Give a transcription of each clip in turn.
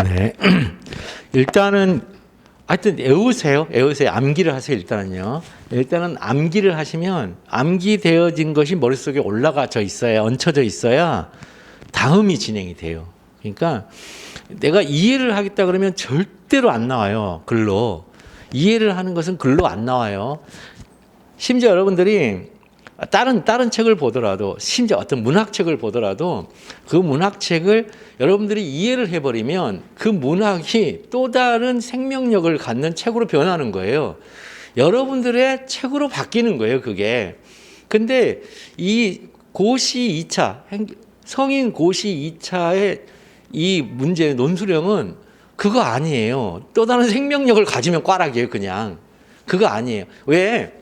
네. 일단은 하여튼 외우세요. 암기를 하세요. 일단은 암기를 하시면 암기되어진 것이 머릿속에 올라가져 있어야, 얹혀져 있어야 다음이 진행이 돼요. 그러니까 내가 이해를 하겠다 그러면 절대로 안 나와요. 글로. 이해를 하는 것은 글로 안 나와요. 심지어 여러분들이 다른 책을 보더라도, 심지어 어떤 문학책을 보더라도 그 문학책을 여러분들이 이해를 해버리면 그 문학이 또 다른 생명력을 갖는 책으로 변하는 거예요. 여러분들의 책으로 바뀌는 거예요, 그게. 근데 이 고시 2차, 성인 고시 2차의 이 문제, 논술형은 그거 아니에요. 또 다른 생명력을 가지면 꽈락이에요, 그냥. 그거 아니에요. 왜?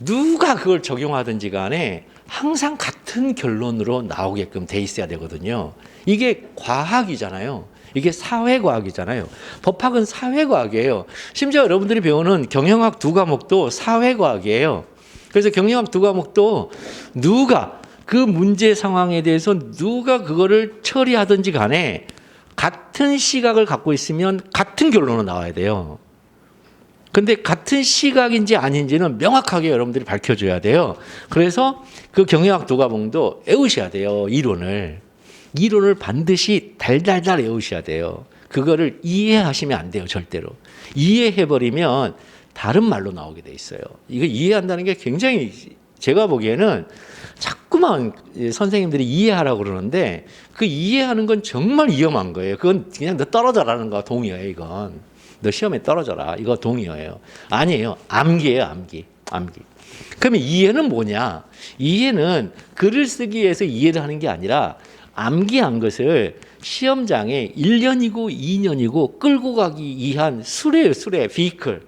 누가 그걸 적용하든지 간에 항상 같은 결론으로 나오게끔 돼 있어야 되거든요. 이게 과학이잖아요. 이게 사회과학이잖아요. 법학은 사회과학이에요. 심지어 여러분들이 배우는 경영학 2과목도 사회과학이에요. 그래서 경영학 2과목도 누가 그 문제 상황에 대해서 누가 그거를 처리하든지 간에 같은 시각을 갖고 있으면 같은 결론으로 나와야 돼요. 근데 같은 시각인지 아닌지는 명확하게 여러분들이 밝혀줘야 돼요. 그래서 그 경영학 2과목도 외우셔야 돼요. 이론을 반드시 달달달 외우셔야 돼요. 그거를 이해하시면 안 돼요. 절대로. 이해해버리면 다른 말로 나오게 돼 있어요. 이거 이해한다는 게 굉장히, 제가 보기에는 자꾸만 선생님들이 이해하라고 그러는데 그 이해하는 건 정말 위험한 거예요. 그건 그냥 너 떨어져라는 거 동의어예요. 이건. 너 시험에 떨어져라. 이거 동의어예요. 아니에요. 암기예요. 암기. 그러면 이해는 뭐냐? 이해는 글을 쓰기 위해서 이해를 하는 게 아니라 암기한 것을 시험장에 1년이고 2년이고 끌고 가기 위한 수레예요. 비클.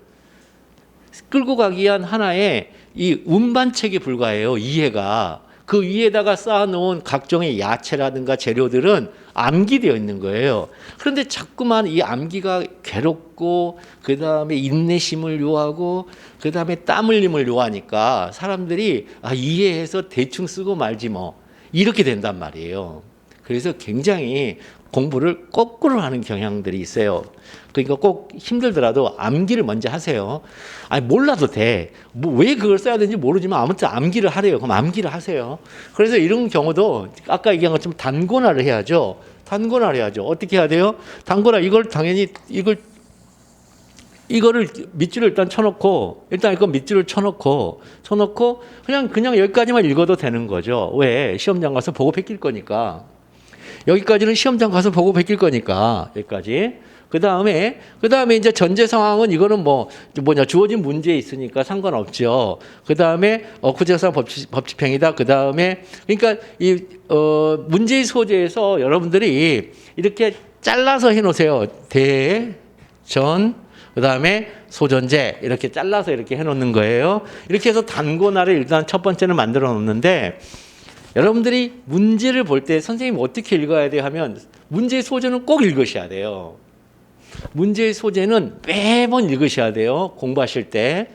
끌고 가기 위한 하나의 이 운반책에 불과해요. 이해가. 그 위에다가 쌓아놓은 각종의 야채라든가 재료들은 암기되어 있는 거예요. 그런데 자꾸만 이 암기가 괴롭고 그 다음에 인내심을 요하고 그 다음에 땀 흘림을 요하니까 사람들이 이해해서 대충 쓰고 말지 뭐 이렇게 된단 말이에요. 그래서 굉장히 공부를 거꾸로 하는 경향들이 있어요. 그러니까 꼭 힘들더라도 암기를 먼저 하세요. 아니 몰라도 돼. 뭐 왜 그걸 써야 되는지 모르지만 아무튼 암기를 하래요. 그럼 암기를 하세요. 그래서 이런 경우도 아까 얘기한 것처럼 단권화를 해야죠. 어떻게 해야 돼요? 단권화 이걸 당연히 이거를 밑줄을 일단 쳐놓고 밑줄을 쳐놓고 그냥 여기까지만 읽어도 되는 거죠. 왜? 시험장 가서 보고 베낄 거니까. 여기까지는 시험장 가서 보고 베낄 거니까 여기까지. 그 다음에 이제 전제 상황은 이거는 주어진 문제에 있으니까 상관없죠. 그 다음에 구체상 법칙행위다. 그 다음에 그러니까 문제의 소재에서 여러분들이 이렇게 잘라서 해놓으세요. 그 다음에 소전제 이렇게 잘라서 이렇게 해놓는 거예요. 이렇게 해서 단권화를 일단 첫 번째는 만들어 놓는데. 여러분들이 문제를 볼 때 선생님 어떻게 읽어야 돼요 하면 문제의 소재는 꼭 읽으셔야 돼요. 문제의 소재는 매번 읽으셔야 돼요. 공부하실 때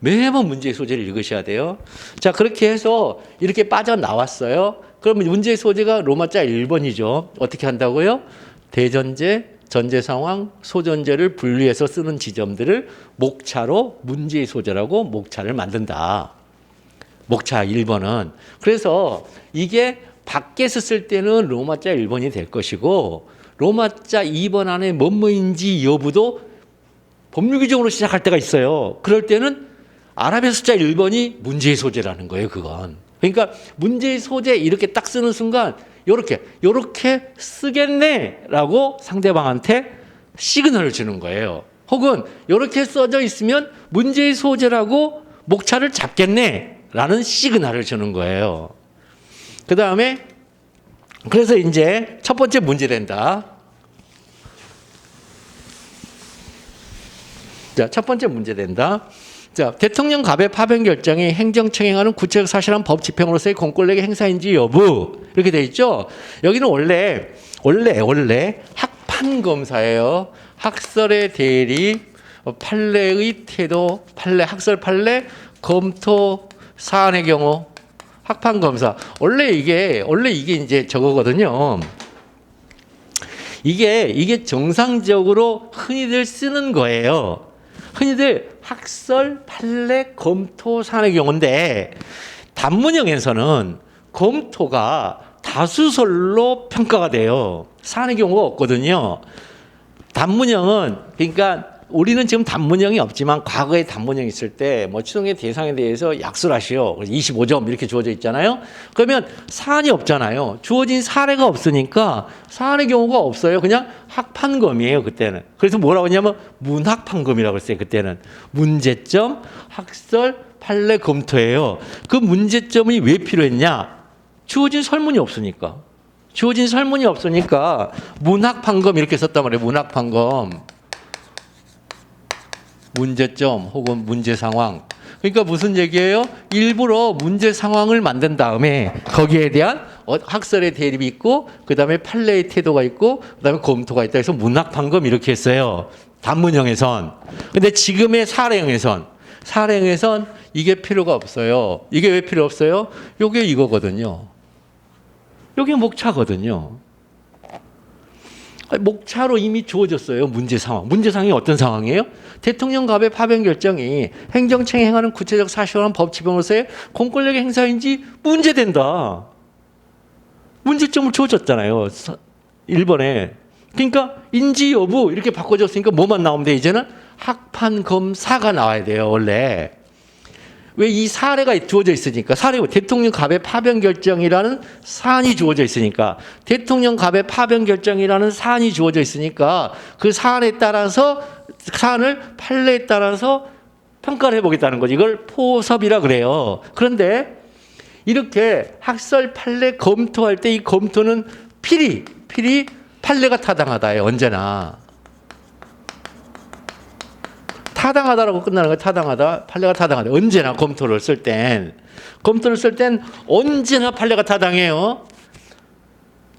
매번 문제의 소재를 읽으셔야 돼요. 자, 그렇게 해서 이렇게 빠져나왔어요. 그러면 문제의 소재가 로마자 1번이죠. 어떻게 한다고요? 대전제, 전제상황, 소전제를 분리해서 쓰는 지점들을 목차로 문제의 소재라고 목차를 만든다. 목차 1번은. 그래서 이게 밖에서 쓸 때는 로마자 1번이 될 것이고 로마자 2번 안에 뭐뭐인지 여부도 법률 규정으로 시작할 때가 있어요. 그럴 때는 아랍의 숫자 1번이 문제의 소재라는 거예요. 그건. 그러니까 문제의 소재 이렇게 딱 쓰는 순간 요렇게 쓰겠네라고 상대방한테 시그널을 주는 거예요. 혹은 요렇게 써져 있으면 문제의 소재라고 목차를 잡겠네 라는 시그널을 주는 거예요. 그 다음에 그래서 이제 첫 번째 문제 된다. 자, 첫 번째 문제 된다. 자, 대통령 갑의 파변 결정이 행정청 행하는 구체적 사실한 법 집행으로서의 공권력의 행사인지 여부 이렇게 돼 있죠. 여기는 원래 학판 검사예요. 학설의 대리, 판례의 태도, 학설 판례, 검토 사안의 경우 학판 검사. 원래 이게 이제 저거거든요. 이게 정상적으로 흔히들 쓰는 거예요. 흔히들 학설, 판례, 검토, 산의 경우인데 단문형에서는 검토가 다수설로 평가가 돼요. 산의 경우가 없거든요. 단문형은 그러니까 우리는 지금 단문형이 없지만 과거에 단문형이 있을 때 뭐 추동의 대상에 대해서 약술하시오. 25점 이렇게 주어져 있잖아요. 그러면 사안이 없잖아요. 주어진 사례가 없으니까 사안의 경우가 없어요. 그냥 학판검이에요, 그때는. 그래서 뭐라고 하냐면 문학판검이라고 했어요, 그때는. 문제점, 학설, 판례, 검토예요. 그 문제점이 왜 필요했냐? 주어진 설문이 없으니까. 주어진 설문이 없으니까 문학판검 이렇게 썼단 말이에요. 문학판검. 문제점 혹은 문제 상황. 그러니까 무슨 얘기예요? 일부러 문제 상황을 만든 다음에 거기에 대한 학설의 대립이 있고 그다음에 판례의 태도가 있고 그다음에 검토가 있다 해서 문학판검 이렇게 했어요. 단문형에선. 근데 지금의 사례형에선 이게 필요가 없어요. 이게 왜 필요 없어요? 요게 이거거든요. 요게 목차거든요. 목차로 이미 주어졌어요. 문제 상황. 문제 상황이 어떤 상황이에요? 대통령 갑의 파변 결정이 행정청이 행하는 구체적 사실화한 법 지방으로서의 공권력의 행사인지 문제된다. 문제점을 주어졌잖아요. 1번에. 그러니까 인지 여부 이렇게 바꿔줬으니까 뭐만 나오면 돼? 이제는 학판검사가 나와야 돼요. 원래. 왜 이 사례가 주어져 있으니까 대통령 갑의 파변 결정이라는 사안이 주어져 있으니까 대통령 갑의 파변 결정이라는 사안이 주어져 있으니까 그 사안에 따라서 사안을 판례에 따라서 평가를 해보겠다는 거지. 이걸 포섭이라 그래요. 그런데 이렇게 학설 판례 검토할 때 이 검토는 필히 판례가 타당하다예요. 언제나. 타당하다라고 끝나는 거예요. 타당하다. 판례가 타당하다. 언제나 검토를 쓸 땐 언제나 판례가 타당해요.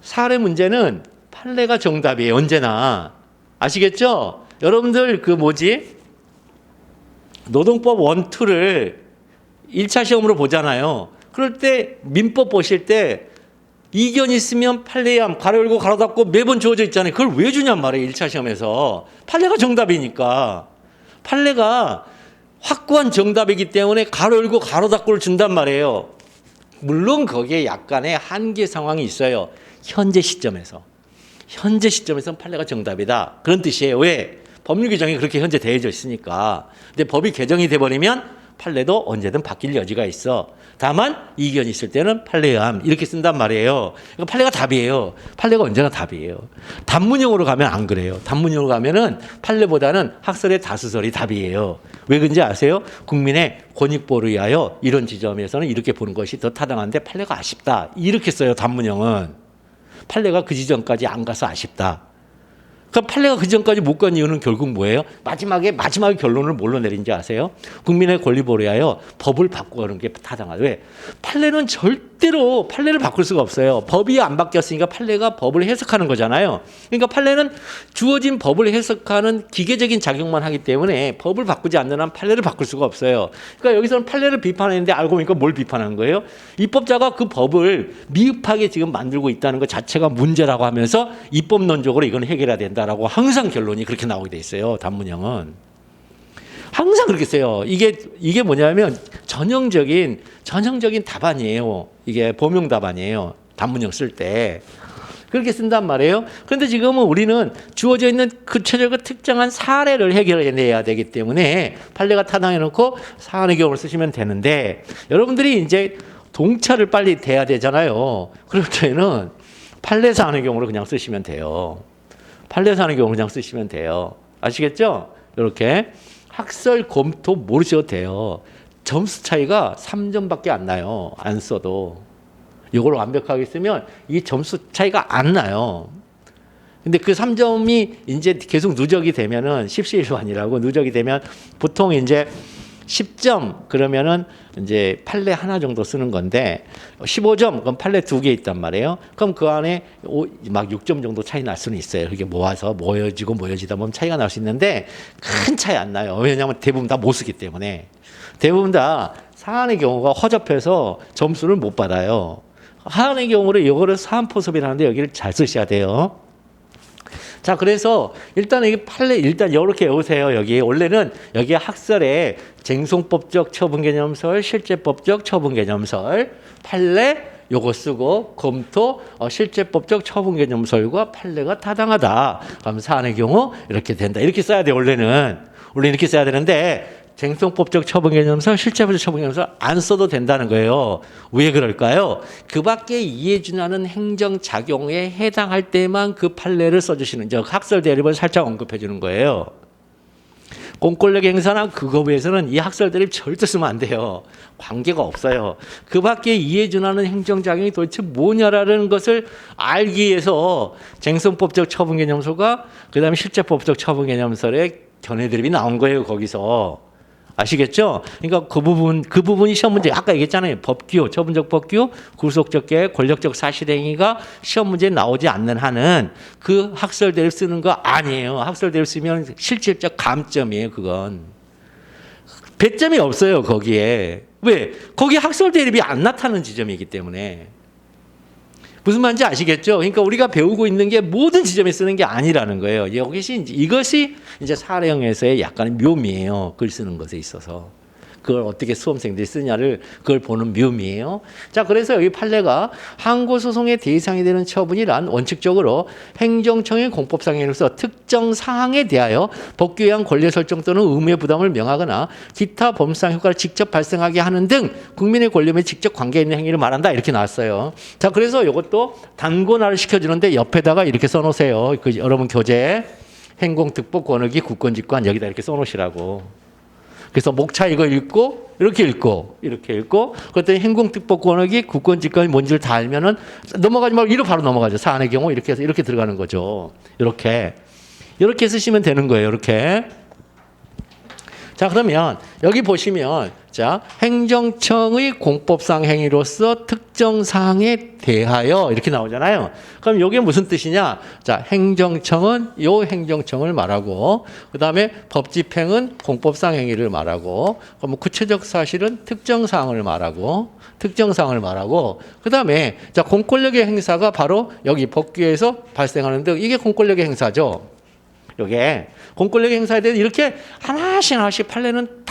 사례 문제는 판례가 정답이에요. 언제나. 아시겠죠? 여러분들 노동법 1, 2를 1차 시험으로 보잖아요. 그럴 때 민법 보실 때 이견 있으면 판례함 가로 열고 가로 닫고 매번 주어져 있잖아요. 그걸 왜 주냔 말이에요. 1차 시험에서. 판례가 정답이니까. 판례가 확고한 정답이기 때문에 가로 열고 가로 닫고를 준단 말이에요. 물론 거기에 약간의 한계 상황이 있어요. 현재 시점에서는 판례가 정답이다. 그런 뜻이에요. 왜? 법률 규정이 그렇게 현재 되어져 있으니까. 근데 법이 개정이 돼버리면 판례도 언제든 바뀔 여지가 있어. 다만 이견이 있을 때는 판례함 이렇게 쓴단 말이에요. 그러니까 판례가 답이에요. 판례가 언제나 답이에요. 단문형으로 가면 안 그래요. 단문형으로 가면은 판례보다는 학설의 다수설이 답이에요. 왜 그런지 아세요? 국민의 권익보호를 위하여 이런 지점에서는 이렇게 보는 것이 더 타당한데 판례가 아쉽다. 이렇게 써요. 단문형은. 판례가 그 지점까지 안 가서 아쉽다. 그러니까 판례가 그 전까지 못 간 이유는 결국 뭐예요? 마지막에 결론을 뭘로 내린지 아세요? 국민의 권리 보호를 위하여 법을 바꾸는 게 타당하다. 왜? 판례는 절대로 판례를 바꿀 수가 없어요. 법이 안 바뀌었으니까 판례가 법을 해석하는 거잖아요. 그러니까 판례는 주어진 법을 해석하는 기계적인 작용만 하기 때문에 법을 바꾸지 않는 한 판례를 바꿀 수가 없어요. 그러니까 여기서는 판례를 비판했는데 알고 보니까 뭘 비판한 거예요? 입법자가 그 법을 미흡하게 지금 만들고 있다는 것 자체가 문제라고 하면서 입법론적으로 이건 해결해야 된다. 라고 항상 결론이 그렇게 나오게 돼 있어요. 단문형은 항상 그렇게 써요. 이게 뭐냐면 전형적인 답안이에요. 이게 범용 답안이에요. 단문형 쓸 때 그렇게 쓴단 말이에요. 그런데 지금은 우리는 주어져 있는 구체적으로 특정한 사례를 해결해내야 되기 때문에 판례가 타당해놓고 사안의 경우를 쓰시면 되는데 여러분들이 이제 동차를 빨리 돼야 되잖아요. 그럴 때는 판례 사안의 경우를 그냥 쓰시면 돼요. 판례사는 경우 그냥 쓰시면 돼요. 아시겠죠? 이렇게 학설 검토 모르셔도 돼요. 점수 차이가 3점밖에 안 나요. 안 써도. 이걸 완벽하게 쓰면 이 점수 차이가 안 나요. 근데 그 3점이 이제 계속 누적이 되면은 십시일반이라고 누적이 되면 보통 이제 10점 그러면은 이제 판례 하나 정도 쓰는 건데 15점 그럼 판례 2개 있단 말이에요. 그럼 그 안에 막 6점 정도 차이 날 수는 있어요. 그게 모아서 모여지다 보면 차이가 날 수 있는데 큰 차이 안 나요. 왜냐하면 대부분 다 못 쓰기 때문에. 대부분 다 사안의 경우가 허접해서 점수를 못 받아요. 사안의 경우를 이거를 사안포섭이라는데 여기를 잘 쓰셔야 돼요. 자, 그래서 일단 이게 판례 일단 이렇게 외우세요. 여기 원래는 여기 학설에 쟁송법적 처분개념설, 실제법적 처분개념설, 판례 요거 쓰고 검토 실제법적 처분개념설과 판례가 타당하다. 그럼 사안의 경우 이렇게 된다. 이렇게 써야 돼. 원래 이렇게 써야 되는데 쟁송법적 처분개념설, 실제법적 처분개념설 안 써도 된다는 거예요. 왜 그럴까요? 그 밖에 이해준하는 행정작용에 해당할 때만 그 판례를 써주시는 학설 대립을 살짝 언급해 주는 거예요. 공권력 행사나 그거 위해서는 이 학설 대립 절대 쓰면 안 돼요. 관계가 없어요. 그 밖에 이해준하는 행정작용이 도대체 뭐냐라는 것을 알기 위해서 쟁송법적 처분개념설과 그 다음에 실제법적 처분개념설의 견해 대립이 나온 거예요. 거기서. 아시겠죠? 그러니까 그 부분이 시험 문제 아까 얘기했잖아요. 법규, 처분적 법규, 구속적 계획, 권력적 사실행위가 시험 문제에 나오지 않는 한은 그 학설 대립 쓰는 거 아니에요. 학설 대립 쓰면 실질적 감점이에요. 그건 배점이 없어요. 거기에 왜? 거기 학설 대립이 안 나타나는 지점이기 때문에. 무슨 말인지 아시겠죠? 그러니까 우리가 배우고 있는 게 모든 지점에 쓰는 게 아니라는 거예요. 이것이 이제 사례형에서의 약간의 묘미예요. 글 쓰는 것에 있어서. 그걸 어떻게 수험생들이 쓰냐를 그걸 보는 묘미예요. 자, 그래서 여기 판례가 항고소송의 대상이 되는 처분이란 원칙적으로 행정청의 공법상행위로서 특정 사항에 대하여 법규에 의한 권리 설정 또는 의무의 부담을 명하거나 기타 법상 효과를 직접 발생하게 하는 등 국민의 권리에 직접 관계 있는 행위를 말한다. 이렇게 나왔어요. 자, 그래서 이것도 단권화를 시켜주는데 옆에다가 이렇게 써놓으세요. 여러분 교재 행공특보 권익위 국권직관 여기다 이렇게 써놓으시라고. 그래서 목차 이거 읽고 이렇게 읽고 그랬더니 행공특보 권익위 국권직관이 뭔지를 다 알면은 넘어가지 말고 이로 바로 넘어가죠. 사안의 경우 이렇게 해서 이렇게 들어가는 거죠. 이렇게 쓰시면 되는 거예요. 이렇게. 자, 그러면 여기 보시면 자, 행정청의 공법상 행위로서 특정 사항에 대하여 이렇게 나오잖아요. 그럼 이게 무슨 뜻이냐? 자, 행정청은 요 행정청을 말하고 그다음에 법집행은 공법상 행위를 말하고 그럼 구체적 사실은 특정 사항을 말하고 그다음에 자, 공권력의 행사가 바로 여기 법규에서 발생하는 등 이게 공권력의 행사죠. 요게 공권력 행사에 대해서 이렇게 하나씩 판례는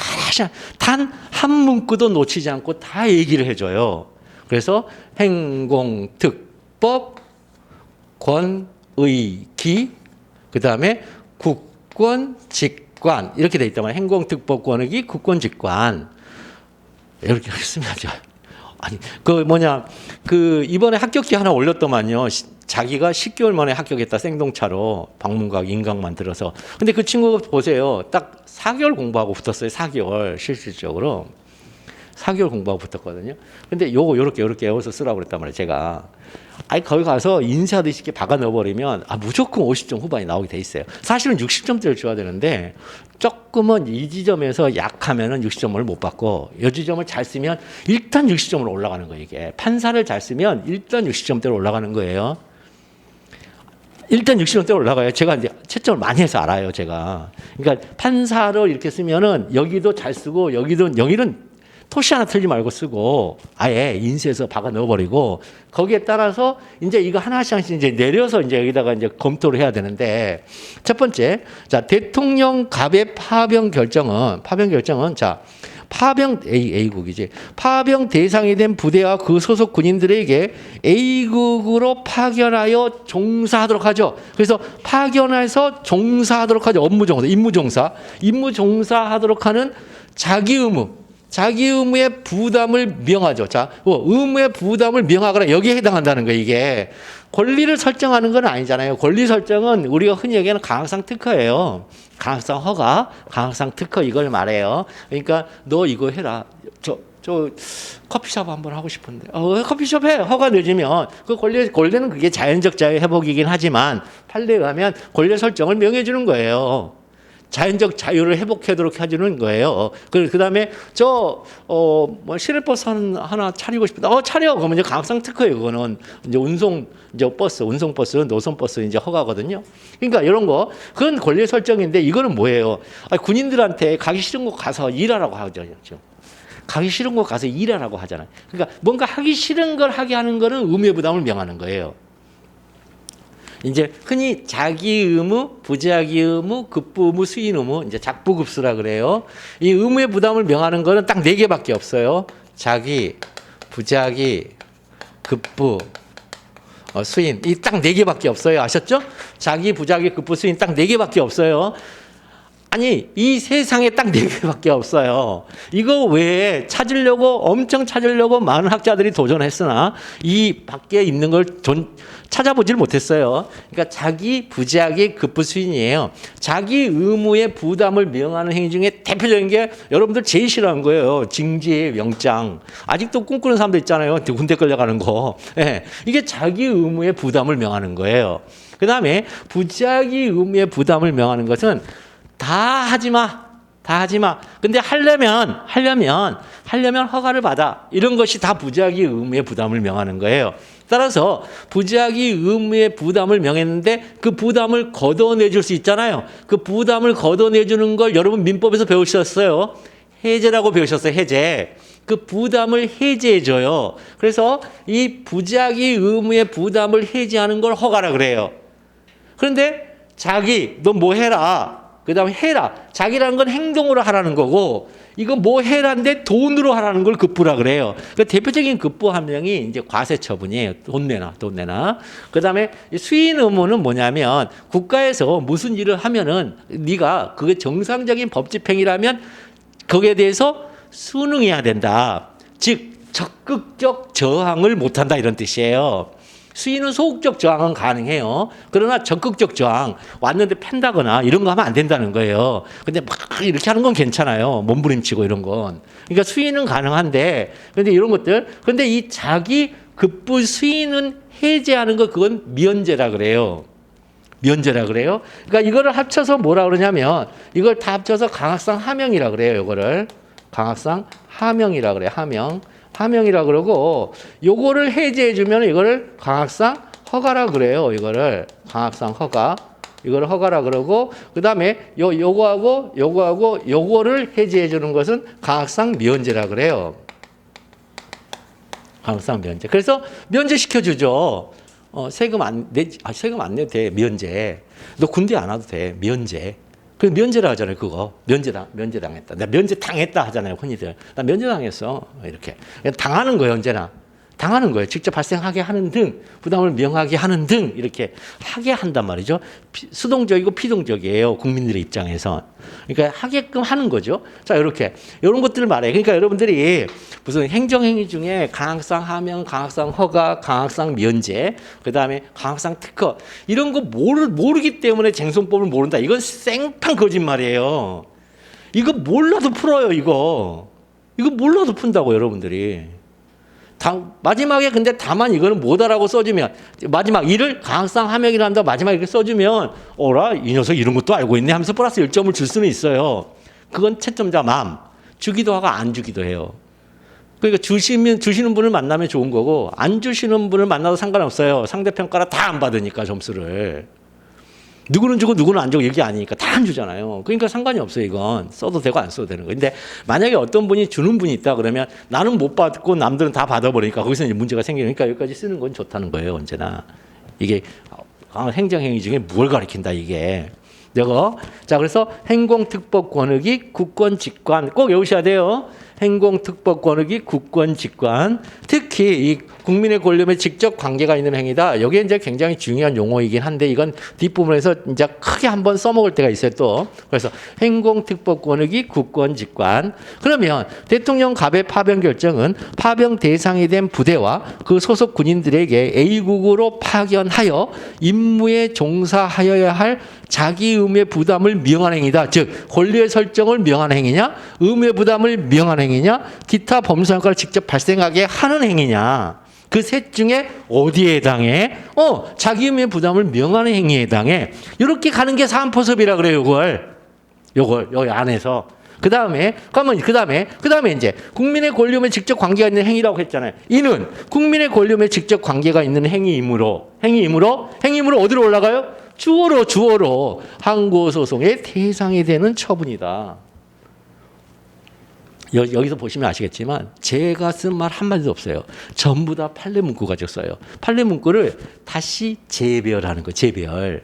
단 한 문구도 놓치지 않고 다 얘기를 해줘요. 그래서 행공특법, 권의기, 그 다음에 국권직관 이렇게 돼 있단 말이에요. 행공특법, 권의기, 국권직관 이렇게 했습니다. 아니 이번에 합격기 하나 올렸더만요. 자기가 10개월 만에 합격했다. 생동차로 방문각 인강 들어서. 근데 그 친구 보세요. 딱 4개월 공부하고 붙었어요. 4개월 실질적으로. 4개월 공부하고 붙었거든요. 근데 요렇게 외워서 쓰라고 그랬단 말이에요. 제가. 거기 가서 인쇄하듯이 이렇게 박아 넣어버리면 무조건 50점 후반이 나오게 돼 있어요. 사실은 60점대를 줘야 되는데 조금은 이 지점에서 약하면은 60점을 못 받고 이 지점을 잘 쓰면 일단 60점으로 올라가는 거예요. 이게 판사를 잘 쓰면 일단 60점대로 올라가는 거예요. 일단 60점대로 올라가요. 제가 이제 채점을 많이 해서 알아요. 제가. 그러니까 판사를 이렇게 쓰면은 여기도 잘 쓰고 여기는 토시 하나 틀지 말고 쓰고 아예 인쇄해서 박아 넣어버리고 거기에 따라서 이제 이거 하나씩 이제 내려서 이제 여기다가 이제 검토를 해야 되는데 첫 번째 자 대통령 갑의 파병 결정은 자 파병 A국이지 파병 대상이 된 부대와 그 소속 군인들에게 A국으로 파견하여 종사하도록 하죠. 그래서 파견해서 종사하도록 하죠. 임무 종사하도록 하는 자기 의무의 부담을 명하죠. 자, 의무의 부담을 명하거나 여기에 해당한다는 거예요. 이게 권리를 설정하는 건 아니잖아요. 권리 설정은 우리가 흔히 얘기하는 강학상 특허예요. 강학상 허가, 강학상 특허 이걸 말해요. 그러니까 너 이거 해라. 저 커피숍 한번 하고 싶은데 커피숍 해. 허가 내주면 그 권리는 그게 자연적 자유 회복이긴 하지만 판례에 의하면 권리 설정을 명해주는 거예요. 자연적 자유를 회복하도록 해주는 거예요. 그 다음에 시내버스 하나 차리고 싶다. 차려. 그러면 이제 강학상 특허예요. 그거는 이제 운송버스, 노선버스 이제 허가거든요. 그러니까 이런 거, 그건 권리 설정인데 이거는 뭐예요? 군인들한테 가기 싫은 곳 가서 일하라고 하죠. 가기 싫은 곳 가서 일하라고 하잖아요. 그러니까 뭔가 하기 싫은 걸 하게 하는 거는 의무의 부담을 명하는 거예요. 이제 흔히 자기 의무, 부자기 의무, 급부 의무, 수인 의무, 이제 작부급수라 그래요. 이 의무의 부담을 명하는 거는 딱 네 개밖에 없어요. 자기, 부자기, 급부, 수인. 이 딱 네 개밖에 없어요. 아셨죠? 자기, 부자기, 급부, 수인 딱 네 개밖에 없어요. 아니, 이 세상에 딱 네 개밖에 없어요. 이거 외에 엄청 찾으려고 많은 학자들이 도전했으나 이 밖에 있는 걸 찾아보질 못했어요. 그러니까 자기, 부자기, 급부, 수인이에요. 자기 의무의 부담을 명하는 행위 중에 대표적인 게 여러분들 제일 싫어하는 거예요. 징계, 명장. 아직도 꿈꾸는 사람도 있잖아요. 군대 끌려가는 거. 네. 이게 자기 의무의 부담을 명하는 거예요. 그 다음에 부자기 의무의 부담을 명하는 것은 다 하지 마. 근데 하려면 허가를 받아. 이런 것이 다 부자기 의무의 부담을 명하는 거예요. 따라서 부자기 의무의 부담을 명했는데 그 부담을 걷어내줄 수 있잖아요. 그 부담을 걷어내주는 걸 여러분 민법에서 배우셨어요. 해제라고 배우셨어요. 해제. 그 부담을 해제해줘요. 그래서 이 부자기 의무의 부담을 해제하는 걸 허가라 그래요. 그런데 너 뭐 해라. 그 다음에 해라. 자기라는 건 행동으로 하라는 거고, 이거 뭐 해라인데 돈으로 하라는 걸 급부라 그래요. 그 대표적인 급부 함량이 이제 과세처분이에요. 돈 내나. 그 다음에 수인 의무는 뭐냐면, 국가에서 무슨 일을 하면은, 네가 그게 정상적인 법집행이라면, 거기에 대해서 순응해야 된다. 즉, 적극적 저항을 못한다. 이런 뜻이에요. 수인은 소극적 저항은 가능해요. 그러나 적극적 저항, 왔는데 팬다거나 이런 거 하면 안 된다는 거예요. 근데 막 이렇게 하는 건 괜찮아요. 몸부림치고 이런 건. 그러니까 수인은 가능한데, 근데 이런 것들, 근데 이 자기 급부 수인은 해제하는 거, 그건 면제라 그래요. 그러니까 이거를 합쳐서 뭐라 그러냐면, 이걸 다 합쳐서 강학상 하명이라 그래요. 이거를. 강학상 하명이라 그래요. 하명이라 그러고, 요거를 해제해 주면 이거를 강학상 허가라 그래요. 이거를 강학상 허가. 이거를 허가라 그러고, 그다음에 요거하고 요거를 해제해 주는 것은 강학상 면제라 그래요. 강학상 면제. 그래서 면제시켜 주죠. 세금 안 내도 돼. 면제. 너 군대 안 와도 돼. 면제. 그 면제라 하잖아요, 그거. 면제당했다. 나 면제당했다 하잖아요, 흔히들. 나 면제당했어. 이렇게. 당하는 거예요, 언제나. 당하는 거예요. 직접 발생하게 하는 등, 부담을 명하게 하는 등, 이렇게 하게 한단 말이죠. 수동적이고 피동적이에요, 국민들의 입장에서. 그러니까 하게끔 하는 거죠. 자, 이런 것들을 말해요. 그러니까 여러분들이 무슨 행정행위 중에 강학상 하명, 강학상 허가, 강학상 면제, 그 다음에 강학상 특허, 이런 거 모르기 때문에 쟁송법을 모른다. 이건 생판 거짓말이에요. 이거 몰라도 풀어요, 이거 몰라도 푼다고, 여러분들이. 마지막에 근데 다만 이거는 뭐다라고 써주면, 마지막 일을 강학상 하명이라 한다 마지막에 이렇게 써주면, 어라 이 녀석 이런 것도 알고 있네 하면서 플러스 1점을 줄 수는 있어요. 그건 채점자 마음. 주기도 하고 안 주기도 해요. 그러니까 주시는 분을 만나면 좋은 거고, 안 주시는 분을 만나도 상관없어요. 상대평가라 다 안 받으니까 점수를. 누구는 주고 누구는 안 주고 이게 아니니까 다 안 주잖아요. 그러니까 상관이 없어요. 이건 써도 되고 안 써도 되는 거예요. 근데 만약에 어떤 분이 주는 분이 있다 그러면 나는 못 받고 남들은 다 받아버리니까 거기서 이제 문제가 생기니까 여기까지 쓰는 건 좋다는 거예요. 언제나. 이게 행정행위 중에 뭘 가리킨다 이게. 자, 그래서 행공특법 권익이 국권직관 꼭 외우셔야 돼요. 행공특법 권익이 국권직관. 특히 이 국민의 권력에 직접 관계가 있는 행위다. 여기에 이제 굉장히 중요한 용어이긴 한데 이건 뒷부분에서 이제 크게 한번 써먹을 때가 있어요 또. 그래서 행공특법 권익이 국권직관. 그러면 대통령 갑의 파병 결정은 파병 대상이 된 부대와 그 소속 군인들에게 A국으로 파견하여 임무에 종사하여야 할 자기 의무의 부담을 명하는 행위다. 즉 권리의 설정을 명하는 행위냐, 의무의 부담을 명하는 행위냐, 기타 범죄 성과를 직접 발생하게 하는 행위냐. 그 셋 중에 어디에 해당해? 자기 의무의 부담을 명하는 행위에 해당해. 이렇게 가는 게 사안포섭이라 그래요. 요걸 여기 안에서. 그 다음에 이제 국민의 권리에 직접 관계가 있는 행위라고 했잖아요. 이는 국민의 권리에 직접 관계가 있는 행위이므로 어디로 올라가요? 주어로 항고소송의 대상이 되는 처분이다. 여기서 보시면 아시겠지만 제가 쓴 말 한마디도 없어요. 전부 다 판례 문구 가지고 써요. 판례 문구를 다시 재배열하는 거예요. 재배열.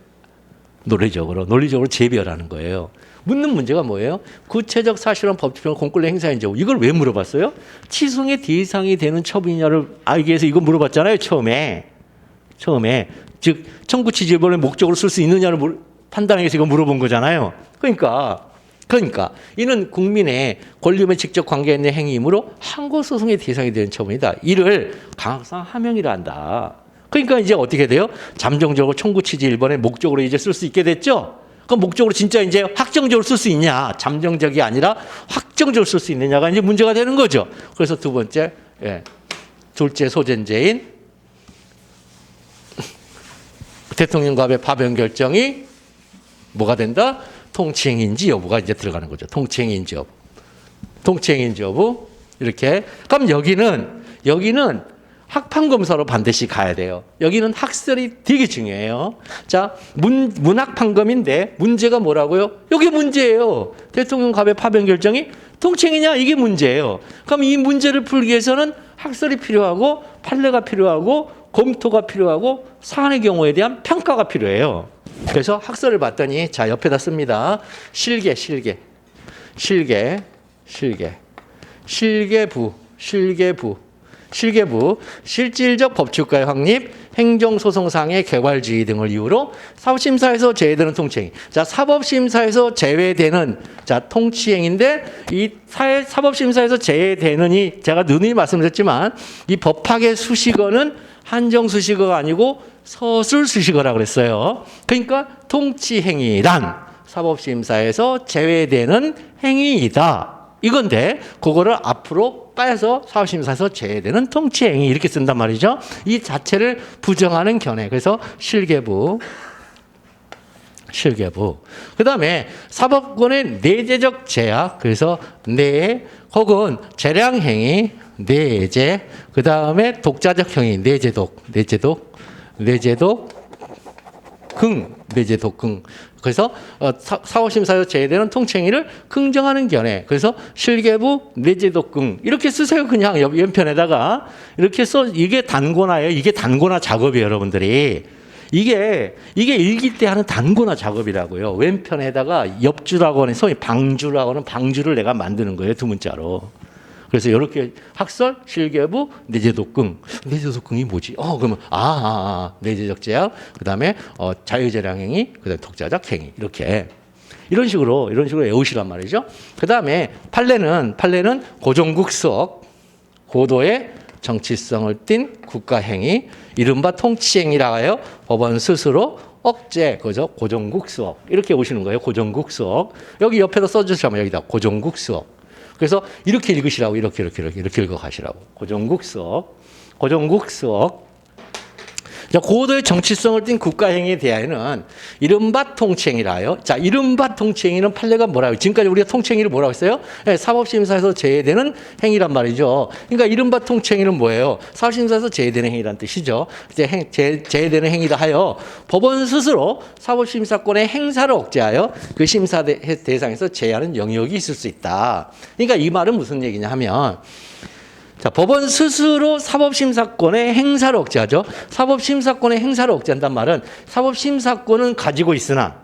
논리적으로 재배열하는 거예요. 묻는 문제가 뭐예요? 구체적 사실은 법칙상 공권력 행사인 적 이걸 왜 물어봤어요? 취소의 대상이 되는 처분이냐를 알기 위해서 이거 물어봤잖아요. 처음에 즉 청구 취지법을 목적으로 쓸 수 있느냐를 판단하기 위해서 이거 물어본 거잖아요. 그러니까 이는 국민의 권리에 직접 관계 있는 행위이므로 항고소송의 대상이 되는 처분이다. 이를 강학상 하명이라 한다. 그러니까 이제 어떻게 돼요? 잠정적으로 청구 취지 1번의 목적으로 이제 쓸 수 있게 됐죠. 그럼 목적으로 진짜 이제 확정적으로 쓸 수 있냐? 잠정적이 아니라 확정적으로 쓸 수 있느냐가 이제 문제가 되는 거죠. 그래서 두 번째, 둘째 소전제인 대통령과의 파변 결정이 뭐가 된다? 통치행위인지 여부가 이제 들어가는 거죠. 통치행위인지 여부. 이렇게. 그럼 여기는 학판검사로 반드시 가야 돼요. 여기는 학설이 되게 중요해요. 자, 문학판검인데 문제가 뭐라고요? 이게 문제예요. 대통령 갑의 파변 결정이 통치행위냐? 이게 문제예요. 그럼 이 문제를 풀기 위해서는 학설이 필요하고 판례가 필요하고 검토가 필요하고 사안의 경우에 대한 평가가 필요해요. 그래서 학설을 봤더니 자 옆에다 씁니다. 실계부, 실질적 법치국가의 확립, 행정소송상의 개괄주의 등을 이유로 사법심사에서 제외되는 통치행위. 자, 사법심사에서 제외되는 통치행위인데 이 사법심사에서 제외되는이 제가 누누이 말씀드렸지만 이 법학의 수식어는 한정수식어가 아니고 서술수식어라고 그랬어요. 그러니까 통치행위란 사법심사에서 제외되는 행위이다. 이건데 그거를 앞으로 빼서 사법심사에서 제외되는 통치행위 이렇게 쓴단 말이죠. 이 자체를 부정하는 견해. 그래서 실계부. 그다음에 사법권의 내재적 제약. 그래서 혹은 재량행위, 내재. 그다음에 독자적 행위, 내재독. 그래서 사법심사에서 제외되는 통치행위를 긍정하는 견해. 그래서 실계부, 내재독긍 이렇게 쓰세요. 그냥 옆편에다가 이렇게 써. 이게 단고나예요. 이게 단고나 작업이에요, 여러분들이. 이게 일기 때 하는 단고나 작업이라고요. 왼편에다가 옆주라고 하는 소위 방주라고 하는 방주를 내가 만드는 거예요, 두 문자로. 그래서 이렇게 학설, 실계부, 내재독긍. 내재독긍이 뭐지? 그러면 내재적 제약, 그다음에 자유재량행위, 그다음에 독자적 행위 이렇게 이런 식으로 외우시란 말이죠. 그다음에 판례는 고종국석, 고도의 정치성을 띤 국가행위, 이른바 통치행위라고 해요. 법원 스스로 억제, 그죠? 고종국석 이렇게 오시는 거예요. 고종국석. 여기 옆에다 써주시면 여기다 고종국석. 그래서 이렇게 읽으시라고 이렇게 읽어가시라고. 고종국석. 자, 고도의 정치성을 띤 국가행위에 대하여는 이른바 통치행위라요. 자, 이른바 통치행위는 판례가 뭐라고? 지금까지 우리가 통치행위를 뭐라고 했어요? 사법심사에서 제외되는 행위란 말이죠. 그러니까 이른바 통치행위는 뭐예요? 사법심사에서 제외되는 행위란 뜻이죠. 이제 제외되는 행위다 하여 법원 스스로 사법심사권의 행사를 억제하여 그 심사 대상에서 제외하는 영역이 있을 수 있다. 그러니까 이 말은 무슨 얘기냐 하면 자, 법원 스스로 사법심사권의 행사를 억제하죠. 사법심사권의 행사를 억제한단 말은 사법심사권은 가지고 있으나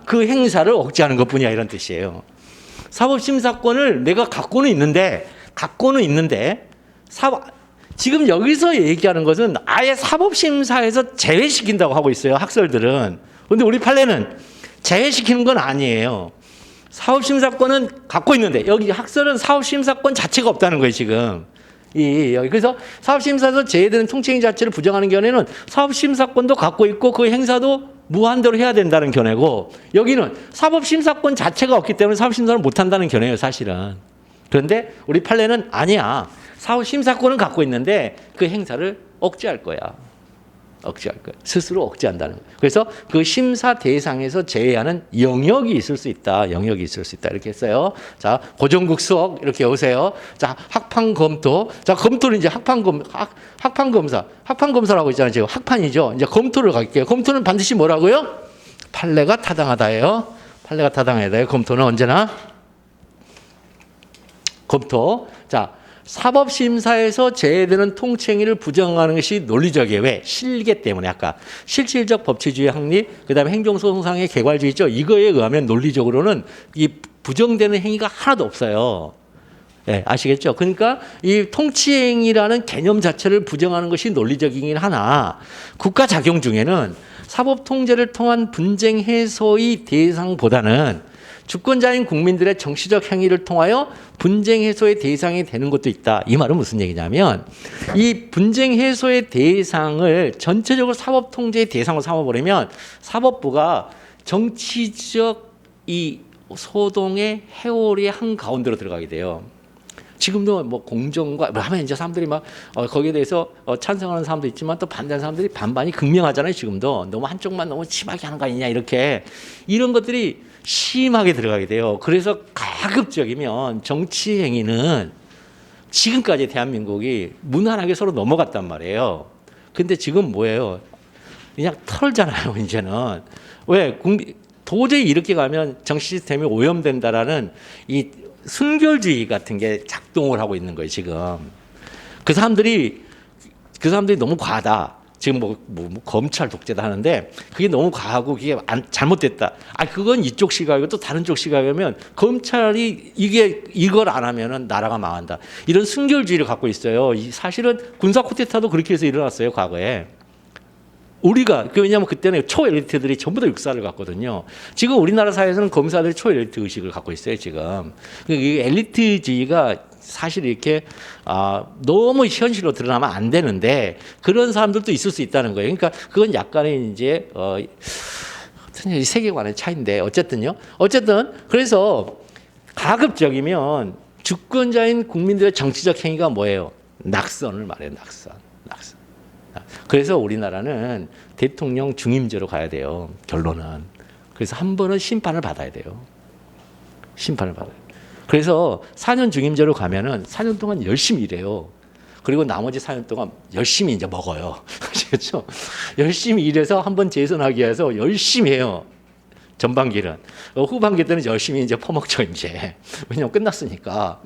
그 행사를 억제하는 것뿐이야 이런 뜻이에요. 사법심사권을 내가 갖고는 있는데 지금 여기서 얘기하는 것은 아예 사법심사에서 제외시킨다고 하고 있어요. 학설들은. 그런데 우리 판례는 제외시키는 건 아니에요. 사법심사권은 갖고 있는데 여기 학설은 사법심사권 자체가 없다는 거예요 지금. 그래서 사법심사에서 제외되는 통치행위 자체를 부정하는 견해는 사법심사권도 갖고 있고 그 행사도 무한대로 해야 된다는 견해고, 여기는 사법심사권 자체가 없기 때문에 사법심사를 못한다는 견해예요 사실은. 그런데 우리 판례는 아니야. 사법심사권은 갖고 있는데 그 행사를 억제할 거야. 스스로 억제한다는 거예요. 그래서 그 심사 대상에서 제외하는 영역이 있을 수 있다. 이렇게 했어요. 자, 고종국석 이렇게 오세요. 자, 학판검토. 자, 검토는 이제 학판검사라고 있잖아요. 지금 학판이죠. 이제 검토를 갈게요. 검토는 반드시 뭐라고요? 판례가 타당하다예요. 검토는 언제나 검토. 자, 사법심사에서 제외되는 통치행위를 부정하는 것이 논리적이에요. 왜? 실계 때문에 아까 실질적 법치주의 확립, 그다음에 행정소송상의 개괄주의 있죠. 이거에 의하면 논리적으로는 이 부정되는 행위가 하나도 없어요. 네, 아시겠죠? 그러니까 이 통치행위라는 개념 자체를 부정하는 것이 논리적이긴 하나 국가 작용 중에는 사법 통제를 통한 분쟁 해소의 대상보다는 주권자인 국민들의 정치적 행위를 통하여 분쟁 해소의 대상이 되는 것도 있다. 이 말은 무슨 얘기냐면 이 분쟁 해소의 대상을 전체적으로 사법 통제의 대상으로 삼아버리면 사법부가 정치적 이 소동의 해오리의 한 가운데로 들어가게 돼요. 지금도 뭐 공정과 하면 이제 사람들이 막 거기에 대해서 찬성하는 사람도 있지만 또 반대하는 사람들이 반반이 극명하잖아요. 지금도 너무 한쪽만 너무 심하게 하는 거 아니냐 이렇게 이런 것들이 심하게 들어가게 돼요. 그래서 가급적이면 정치 행위는 지금까지 대한민국이 무난하게 서로 넘어갔단 말이에요. 근데 지금 뭐예요? 그냥 털잖아요. 이제는 왜 도저히 이렇게 가면 정치 시스템이 오염된다라는 이 순결주의 같은 게 작동을 하고 있는 거예요, 지금. 그 사람들이 너무 과하다. 지금 뭐 검찰 독재다 하는데 그게 너무 과하고 그게 잘못됐다. 그건 이쪽 시각이고 또 다른 쪽 시각이면 검찰이 이걸 안 하면은 나라가 망한다. 이런 순결주의를 갖고 있어요. 사실은 군사 쿠데타도 그렇게 해서 일어났어요, 과거에. 우리가 왜냐하면 그때는 초엘리트들이 전부 다 육사를 갖거든요. 지금 우리나라 사회에서는 검사들이 초엘리트 의식을 갖고 있어요. 지금 이 엘리트주의가 사실 이렇게 너무 현실로 드러나면 안 되는데 그런 사람들도 있을 수 있다는 거예요. 그러니까 그건 약간의 이제 세계관의 차이인데 어쨌든 그래서 가급적이면 주권자인 국민들의 정치적 행위가 뭐예요? 낙선을 말해요. 낙선. 그래서 우리나라는 대통령 중임제로 가야 돼요. 결론은. 그래서 한 번은 심판을 받아야 돼요. 심판을 받아요. 그래서 4년 중임제로 가면은 4년 동안 열심히 일해요. 그리고 나머지 4년 동안 열심히 이제 먹어요. 아시겠죠? 열심히 일해서 한 번 재선하기 위해서 열심히 해요. 전반기는. 후반기 때는 열심히 이제 퍼먹죠, 이제. 왜냐면 끝났으니까.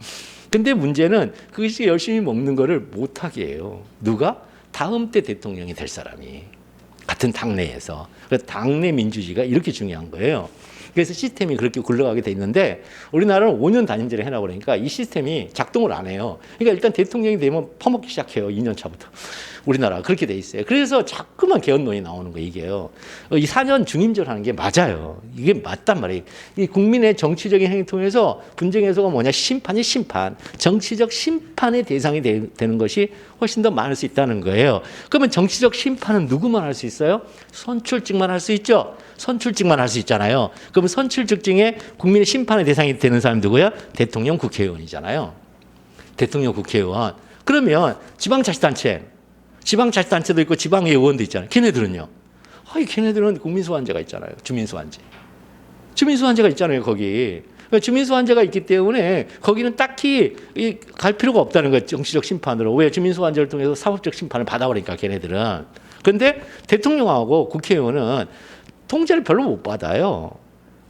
근데 문제는 그것이 열심히 먹는 거를 못하게 해요. 누가? 다음 때 대통령이 될 사람이 같은 당내에서. 그래서 당내 민주주의가 이렇게 중요한 거예요. 그래서 시스템이 그렇게 굴러가게 돼 있는데 우리나라는 5년 단임제를 해놔버리니까 이 시스템이 작동을 안 해요. 그러니까 일단 대통령이 되면 퍼먹기 시작해요. 2년 차부터. 우리나라가 그렇게 돼 있어요. 그래서 자꾸만 개헌론이 나오는 거예요. 이게요. 이 4년 중임제를 하는 게 맞아요. 이게 맞단 말이에요. 이 국민의 정치적인 행위 통해서 분쟁 해소가 뭐냐? 심판이 심판. 정치적 심판의 대상이 되는 것이 훨씬 더 많을 수 있다는 거예요. 그러면 정치적 심판은 누구만 할 수 있어요? 선출직만 할 수 있죠. 선출직만 할 수 있잖아요. 그러면 선출직 중에 국민의 심판의 대상이 되는 사람이 누구야? 대통령, 국회의원이잖아요. 대통령, 국회의원. 그러면 지방자치단체도 있고 지방의원도 있잖아요. 걔네들은요. 걔네들은 국민소환제가 있잖아요. 주민소환제가 있잖아요. 거기. 그러니까 주민소환제가 있기 때문에 거기는 딱히 갈 필요가 없다는 거예요. 정치적 심판으로. 왜? 주민소환제를 통해서 사법적 심판을 받아버리니까 걔네들은. 그런데 대통령하고 국회의원은 통제를 별로 못 받아요.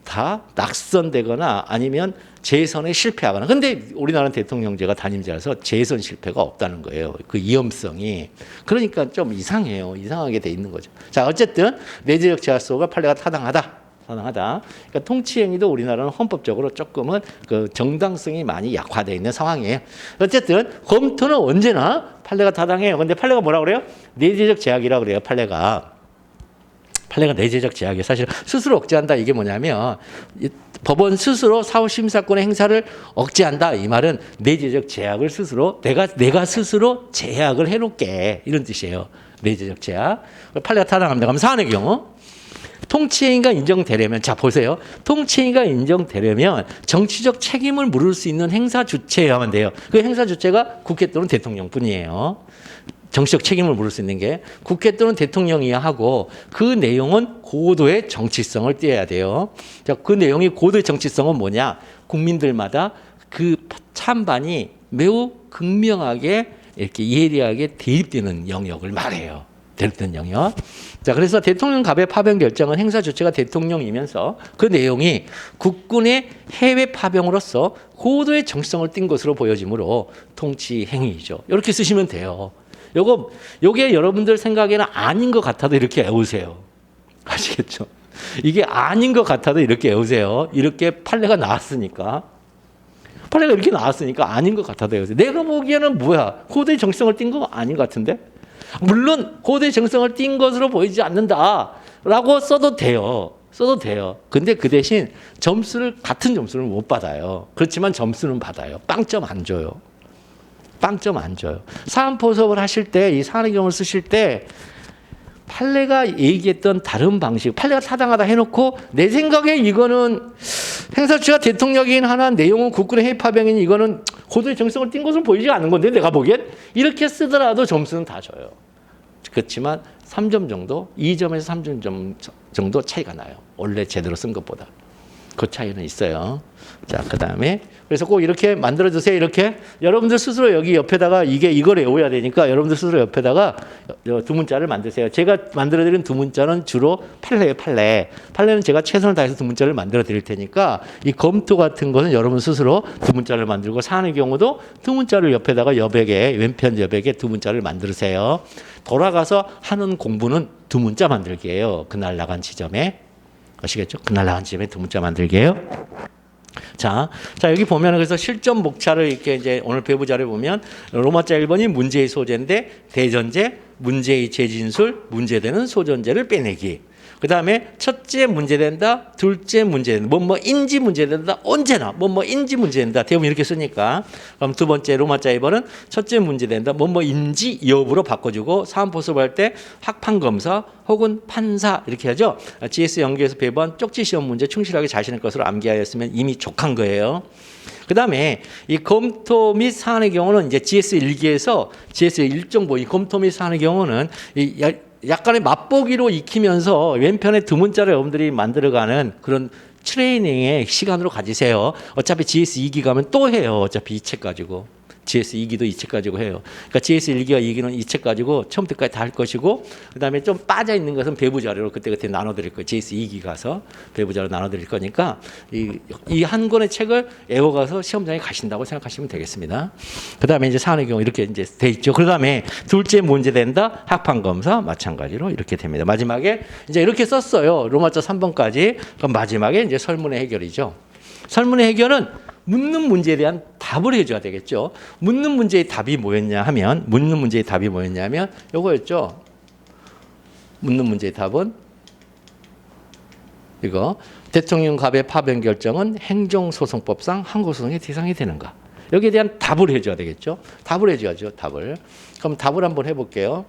다 낙선되거나 아니면 재선에 실패하거나. 근데 우리나라는 대통령제가 단임제라서 재선 실패가 없다는 거예요. 그 위험성이. 그러니까 좀 이상해요. 이상하게 돼 있는 거죠. 자, 어쨌든 내재적 제한소가 판례가 타당하다. 그러니까 통치행위도 우리나라는 헌법적으로 조금은 그 정당성이 많이 약화되어 있는 상황이에요. 어쨌든 검토는 언제나 판례가 타당해요. 근데 판례가 뭐라 그래요? 내재적 제약이라고 그래요. 판례가 내재적 제약이에요. 사실 스스로 억제한다 이게 뭐냐면 법원 스스로 사후심사권의 행사를 억제한다 이 말은 내재적 제약을 스스로 내가 스스로 제약을 해놓게 이런 뜻이에요. 내재적 제약. 판례가 타당합니다. 그럼 사안의 경우 통치행위가 인정되려면 자 보세요. 통치행위가 인정되려면 정치적 책임을 물을 수 있는 행사 주체여야만 돼요. 그 행사 주체가 국회 또는 대통령뿐이에요. 정치적 책임을 물을 수 있는 게 국회 또는 대통령이야 하고 그 내용은 고도의 정치성을 띄어야 돼요. 자, 그 내용이 고도의 정치성은 뭐냐? 국민들마다 그 찬반이 매우 극명하게 이렇게 예리하게 대립되는 영역을 말해요. 됐던 영역. 자, 그래서 대통령 갑의 파병 결정은 행사 주체가 대통령이면서 그 내용이 국군의 해외 파병으로서 고도의 정성을 띈 것으로 보여지므로 통치 행위이죠. 이렇게 쓰시면 돼요. 요게 여러분들 생각에는 아닌 것 같아도 이렇게 외우세요. 아시겠죠? 이게 아닌 것 같아도 이렇게 외우세요. 이렇게 판례가 나왔으니까. 판례가 이렇게 나왔으니까 아닌 것 같아도 외우세요. 내가 보기에는 뭐야? 고도의 정성을 띈 거 아닌 것 같은데? 물론 고도의 정성을 띈 것으로 보이지 않는다라고 써도 돼요. 써도 돼요. 근데 그 대신 같은 점수를 못 받아요. 그렇지만 점수는 받아요. 빵점 안 줘요. 빵점 안 줘요. 사안포섭을 하실 때, 이 사안의 경우를 쓰실 때 판례가 얘기했던 다른 방식, 판례가 타당하다 해놓고 내 생각에 이거는 행사주체가 대통령이긴 하나 내용은 국군의 해외 파병이니 이거는 고도의 정성을 띈 것으로 보이지 않는 건데 내가 보기엔 이렇게 쓰더라도 점수는 다 줘요. 그렇지만 3점 정도, 2점에서 3점 정도 차이가 나요. 원래 제대로 쓴 것보다. 그 차이는 있어요. 자, 그 다음에 그래서 꼭 이렇게 만들어 주세요. 이렇게 여러분들 스스로 여기 옆에다가 이걸 외워야 되니까 여러분들 스스로 옆에다가 두 문자를 만드세요. 제가 만들어 드린 두 문자는 주로 판례예요. 판례는 제가 최선을 다해서 두 문자를 만들어 드릴 테니까 이 검토 같은 것은 여러분 스스로 두 문자를 만들고 사안의 경우도 두 문자를 옆에다가 여백에 왼편 여백에 두 문자를 만드세요. 돌아가서 하는 공부는 두 문자 만들기예요. 그날 나간 지점에. 아시겠죠? 그날 나간 지점에 두 문자 만들게요. 자, 여기 보면 그래서 실전 목차를 이렇게 이제 오늘 배부 자료에 보면 로마자 1번이 문제의 소재인데 대전제, 문제의 재진술, 문제되는 소전제를 빼내기. 그 다음에 첫째 문제된다, 둘째 문제된다, 뭐인지 문제된다, 언제나 뭐인지 문제된다. 대부분 이렇게 쓰니까. 그럼 두 번째 로마자 2번은 첫째 문제된다, 뭐인지 여부로 바꿔주고 사안포섭할 때 학판검사 혹은 판사 이렇게 하죠. GS 연구에서 배부한 쪽지 시험 문제 충실하게 자신의 것으로 암기하였으면 이미 족한 거예요. 그 다음에 이 검토 및 사안의 경우는 이제 GS 1기에서 GS 1정보 이 검토 및 사안의 경우는 약간의 맛보기로 익히면서 왼편에 두 문자를 여러분들이 만들어가는 그런 트레이닝의 시간으로 가지세요. 어차피 GS 2기 가면 또 해요. 어차피 이 책 가지고. GS 2기도 이 책 가지고 해요. 그러니까 GS 1기와 2기는 이 책 가지고 처음부터까지 다 할 것이고 그다음에 좀 빠져 있는 것은 배부 자료로 그때그때 나눠 드릴 거예요. GS 2기 가서 배부 자료 나눠 드릴 거니까 이 한 권의 책을 애워가서 시험장에 가신다고 생각하시면 되겠습니다. 그다음에 이제 사안의 경우 이렇게 이제 돼 있죠. 그다음에 둘째 문제 된다. 학판 검사 마찬가지로 이렇게 됩니다. 마지막에 이제 이렇게 썼어요. 로마자 3번까지. 그럼 마지막에 이제 설문의 해결이죠. 설문의 해결은 묻는 문제에 대한 답을 해줘야 되겠죠. 묻는 문제의 답이 뭐였냐면 요거였죠. 묻는 문제의 답은 이거 대통령 갑의 파병 결정은 행정소송법상 항고소송의 대상이 되는가. 여기에 대한 답을 해줘야 되겠죠. 답을 해줘야죠. 답을. 그럼 답을 한번 해볼게요.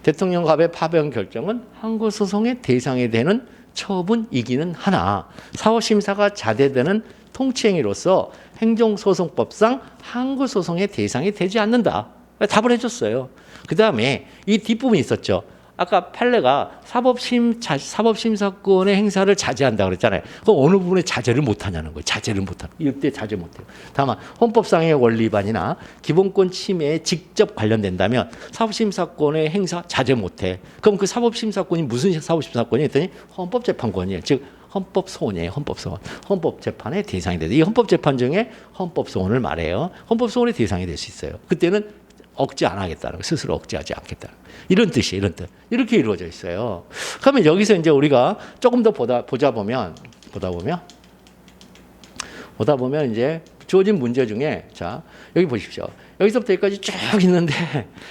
대통령 갑의 파병 결정은 항고소송의 대상이 되는 처분이기는 하나 사후심사가 자대되는 통치행위로서 행정소송법상 항고소송의 대상이 되지 않는다. 답을 해줬어요. 그 다음에 이 뒷부분이 있었죠. 아까 판례가 사법심사권의 행사를 자제한다고 그랬잖아요. 그럼 어느 부분에 자제를 못하냐는 거예요. 자제를 못하는. 이때 자제 못해요. 다만 헌법상의 원리 위반이나 기본권 침해에 직접 관련된다면 사법심사권의 행사 자제 못해. 그럼 그 사법심사권이 무슨 사법심사권이 했더니 헌법재판권이에요. 즉 헌법소원이에요. 헌법소원. 헌법재판의 대상이 되죠. 이 헌법재판 중에 헌법소원을 말해요. 헌법소원의 대상이 될 수 있어요. 그때는 억지 안 하겠다는 거, 스스로 억지하지 않겠다. 이런 뜻이에요. 이런 뜻. 이렇게 이루어져 있어요. 그러면 여기서 이제 우리가 조금 더 보다 보면 이제 주어진 문제 중에 자 여기 보십시오. 여기서부터 여기까지 쭉 있는데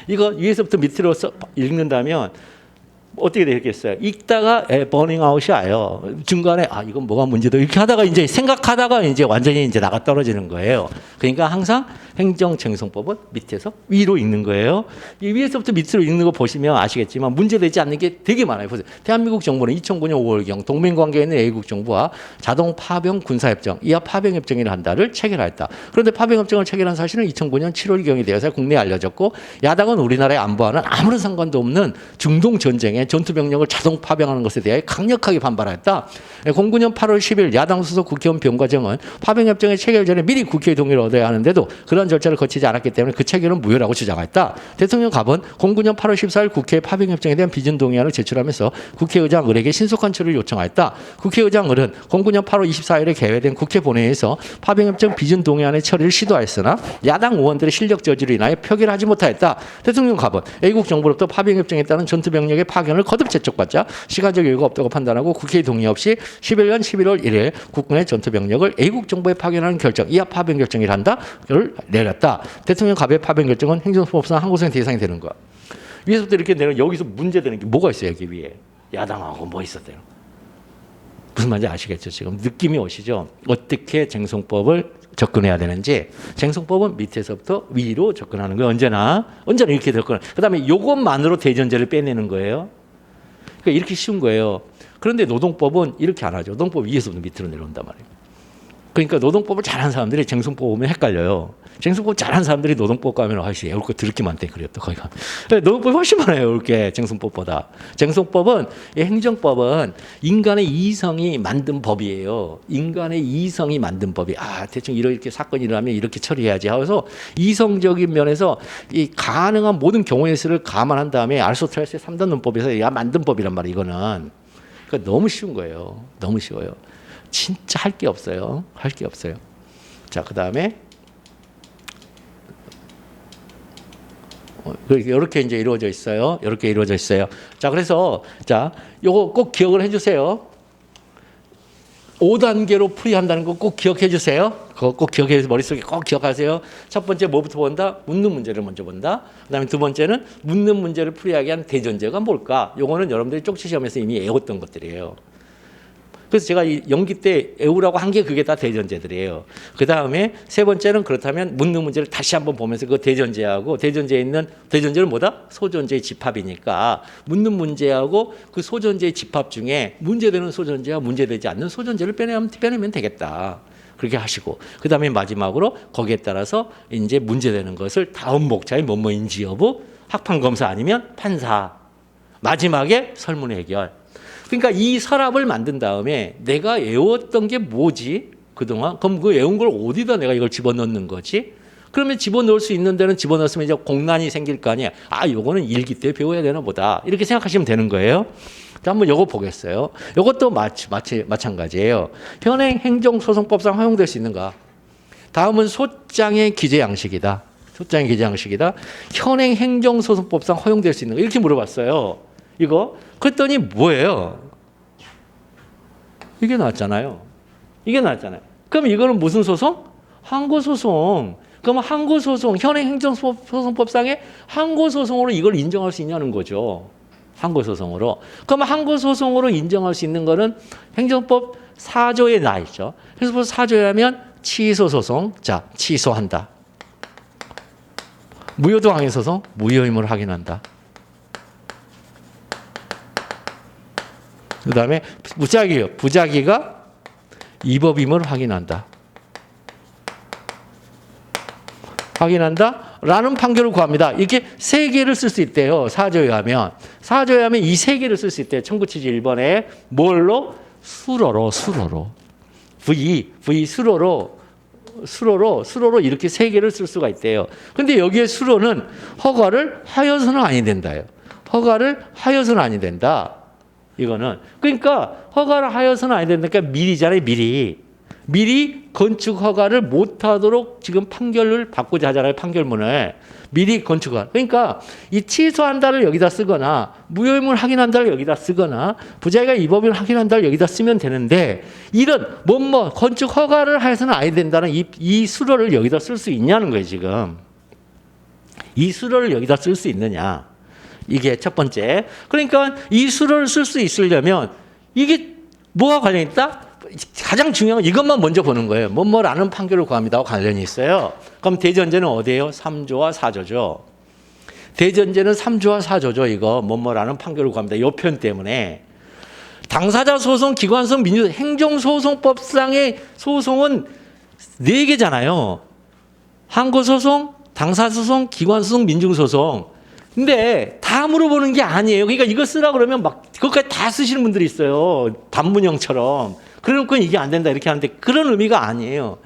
이거 위에서부터 밑으로 읽는다면 어떻게 되겠어요? 읽다가 버닝 아웃이 와요. 중간에 이건 뭐가 문제다 이렇게 하다가 이제 생각하다가 이제 완전히 이제 나가 떨어지는 거예요. 그러니까 항상 행정쟁송법은 밑에서 위로 읽는 거예요. 이 위에서부터 밑으로 읽는 거 보시면 아시겠지만 문제되지 않는 게 되게 많아요. 보세요. 대한민국 정부는 2009년 5월경 동맹관계에 있는 A국 정부와 자동 파병 군사협정, 이하 파병협정이라 한다를 체결하였다. 그런데 파병협정을 체결한 사실은 2009년 7월경이 되어서 국내에 알려졌고 야당은 우리나라의 안보와는 아무런 상관도 없는 중동 전쟁에 전투병력을 자동 파병하는 것에 대해 강력하게 반발하였다. 09년 8월 10일 야당 소속 국회의원 병과정은 파병협정의 체결 전에 미리 국회의 동의를 얻어야 하는데도 그런 절차를 거치지 않았기 때문에 그 체결은 무효라고 주장했다. 대통령 갑은 09년 8월 14일 국회 파병협정에 대한 비준 동의안을 제출하면서 국회의장 을에게 신속한 처리를 요청하였다. 국회의장 을은 09년 8월 24일에 개회된 국회 본회의에서 파병협정 비준 동의안의 처리를 시도하였으나 야당 의원들의 실력 저지로 인하여 표결하지 못하였다. 대통령 갑은 A국 정부로부터 파병협정에 따른 전투병력의 파견을 거듭 재촉받자 시간적 여유가 없다고 판단하고 국회의 동의 없이 11년 11월 1일 국군의 전투병력을 A국 정부에 파견하는 결정, 이하 파병결정이란다를 내렸다. 대통령 갑의 파병결정은 행정법상 항고소행 대상이 되는 거야. 위에서부터 이렇게 내려 여기서 문제되는 게 뭐가 있어요, 여기 위에. 야당하고 뭐 있었대요. 무슨 말인지 아시겠죠? 지금 느낌이 오시죠? 어떻게 쟁송법을 접근해야 되는지. 쟁송법은 밑에서부터 위로 접근하는 거예요. 언제나 이렇게 접근. 그다음에 이것만으로 대전제를 빼내는 거예요. 그러니까 이렇게 쉬운 거예요. 그런데 노동법은 이렇게 안 하죠. 노동법 위에서부터 밑으로 내려온단 말이에요. 그러니까 노동법을 잘하는 사람들이 쟁송법 보면 헷갈려요. 쟁송법 잘하는 사람들이 노동법 가면 아씨 외울 거 드럽게 많대 그랬다 거기 가면. 노동법이 훨씬 많아요. 외울 게 쟁송법보다. 쟁송법은 행정법은 인간의 이성이 만든 법이에요. 인간의 이성이 만든 법이 대충 이렇게 사건이 일어나면 이렇게 처리해야지 하면서 이성적인 면에서 이 가능한 모든 경우의 수를 감안한 다음에 아리스토텔레스의 3단 논법에서 만든 법이란 말이에요. 이거는. 그러니까 너무 쉬운 거예요. 너무 쉬워요. 진짜 할 게 없어요. 할 게 없어요. 자, 그다음에 이렇게 이제 이루어져 있어요. 이렇게 이루어져 있어요. 자, 그래서 자, 요거 꼭 기억을 해 주세요. 5단계로 풀이한다는 거 꼭 기억해 주세요. 그거 꼭 기억해서 머릿속에 꼭 기억하세요. 첫 번째 뭐부터 본다? 묻는 문제를 먼저 본다. 그다음에 두 번째는 묻는 문제를 풀이하게 한 대전제가 뭘까? 요거는 여러분들이 쪽지 시험에서 이미 외웠던 것들이에요. 그래서 제가 이 연기 때 외우라고 한 게 그게 다 대전제들이에요. 그 다음에 세 번째는 그렇다면 묻는 문제를 다시 한번 보면서 그 대전제하고 대전제에 있는 대전제는 뭐다? 소전제의 집합이니까 묻는 문제하고 그 소전제의 집합 중에 문제되는 소전제와 문제되지 않는 소전제를 빼내면 되겠다. 그렇게 하시고 그 다음에 마지막으로 거기에 따라서 이제 문제되는 것을 다음 목차의 뭐뭐인지 여부 학판검사 아니면 판사 마지막에 설문 해결. 그러니까 이 서랍을 만든 다음에 내가 외웠던 게 뭐지? 그동안? 그럼 그 외운 걸 어디다 내가 이걸 집어넣는 거지? 그러면 집어넣을 수 있는 데는 집어넣었으면 이제 공란이 생길 거 아니야. 요거는 일기 때 배워야 되나 보다. 이렇게 생각하시면 되는 거예요. 자, 한번 요거 보겠어요. 요것도 마찬가지예요. 현행 행정소송법상 허용될 수 있는가? 다음은 소장의 기재 양식이다. 소장의 기재 양식이다. 현행 행정소송법상 허용될 수 있는가? 이렇게 물어봤어요. 이거 그랬더니 뭐예요? 이게 나왔잖아요. 이게 나왔잖아요. 그럼 이거는 무슨 소송? 항고소송. 그럼 항고소송, 현행 행정소송법상의 항고소송으로 이걸 인정할 수 있냐는 거죠. 항고소송으로. 그럼 항고소송으로 인정할 수 있는 거는 행정법 4조에 나 있죠. 행정법 4조에 하면 취소소송. 자, 취소한다. 무효도 항해소송, 무효임을 확인한다. 그 다음에 부작위요. 부작위가 위법임을 확인한다. 확인한다. 라는 판결을 구합니다. 이렇게 세 개를 쓸 수 있대요. 사조에 하면. 사조에 하면 이 세 개를 쓸 수 있대요. 청구취지 1번에 뭘로? 수로로. 수로로 이렇게 세 개를 쓸 수가 있대요. 근데 여기에 수로는 허가를 하여서는 아니 된다요. 허가를 하여서는 아니 된다. 이거는 그러니까 허가를 하여서는 아니 된다니까 미리잖아요. 미리 건축 허가를 못하도록 지금 판결을 받고자 하잖아요. 판결문을 미리 건축 허가. 그러니까 이 취소한다를 여기다 쓰거나 무효임을 확인한다를 여기다 쓰거나 부자기가 위법임을 확인한다를 여기다 쓰면 되는데 이런 건축 허가를 하여서는 아니 된다는 이 수로를 여기다 쓸 수 있냐는 거예요. 지금 이 수로를 여기다 쓸 수 있느냐. 이게 첫 번째. 그러니까 이 수로를 쓸 수 있으려면 이게 뭐와 관련이 있다? 가장 중요한 건 이것만 먼저 보는 거예요. 뭐라는 판결을 구합니다와 관련이 있어요. 그럼 대전제는 어디예요? 3조와 4조죠. 대전제는 3조와 4조죠. 이거 뭐라는 판결을 구합니다. 이 표현 때문에. 당사자 소송, 기관소송, 민주 행정소송법상의 소송은 4개잖아요. 항고소송, 당사소송, 기관소송, 민중소송. 근데 다 물어보는 게 아니에요. 그러니까 이거 쓰라 그러면 막 그것까지 다 쓰시는 분들이 있어요. 반문형처럼. 그러니까 이게 안 된다 이렇게 하는데 그런 의미가 아니에요.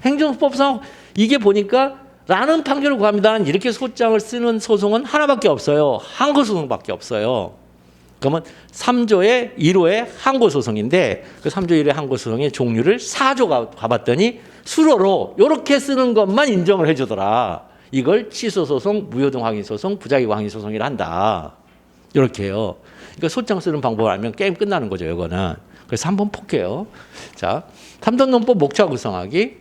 행정소법상 이게 보니까 라는 판결을 구합니다. 이렇게 소장을 쓰는 소송은 하나밖에 없어요. 항고소송밖에 없어요. 그러면 3조의 1호의 항고소송인데 그 3조 1호의 항고소송의 종류를 4조 가봤더니 수로로 이렇게 쓰는 것만 인정을 해주더라. 이걸 취소소송, 무효등 확인소송, 부작위 확인소송이라 한다. 이렇게 해요. 그러니까 소장 쓰는 방법을 알면 게임 끝나는 거죠. 이거는. 그래서 한번 볼게요. 자, 탐정논법 목차 구성하기.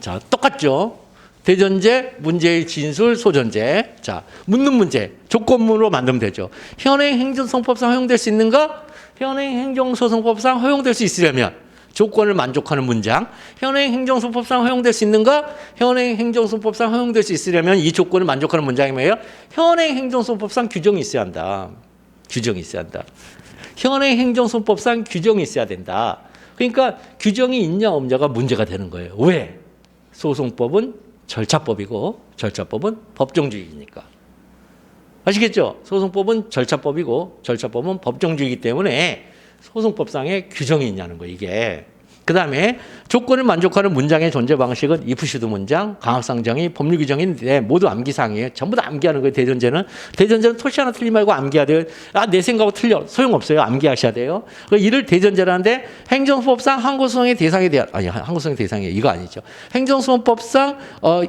자, 똑같죠. 대전제, 문제의 진술, 소전제. 자, 묻는 문제. 조건문으로 만들면 되죠. 현행 행정소송법상 허용될 수 있는가? 현행 행정소송법상 허용될 수 있으려면 조건을 만족하는 문장. 현행 행정소송법상 허용될 수 있는가? 현행 행정소송법상 허용될 수 있으려면 이 조건을 만족하는 문장이 뭐예요? 현행 행정소송법상 규정이 있어야 한다. 규정이 있어야 한다. 현행 행정소송법상 규정이 있어야 된다. 그러니까 규정이 있냐 없냐가 문제가 되는 거예요. 왜? 소송법은 절차법이고 절차법은 법정주의니까. 아시겠죠? 소송법은 절차법이고 절차법은 법정주의이기 때문에 소송법상의 규정이 있냐는 거예요. 이게. 그다음에 조건을 만족하는 문장의 존재 방식은 이프시드 문장, 강학상정의 법률 규정인데 모두 암기사항이에요. 전부 다 암기하는 거예요. 대전제는 토시 하나 틀리 말고 암기해야 돼요. 아, 내 생각하고 틀려. 소용없어요. 암기하셔야 돼요. 이를 대전제라는데 행정소송법상 항고소송의 대상에 대한 항고소송의 대상이에요. 이거 아니죠. 행정소송법상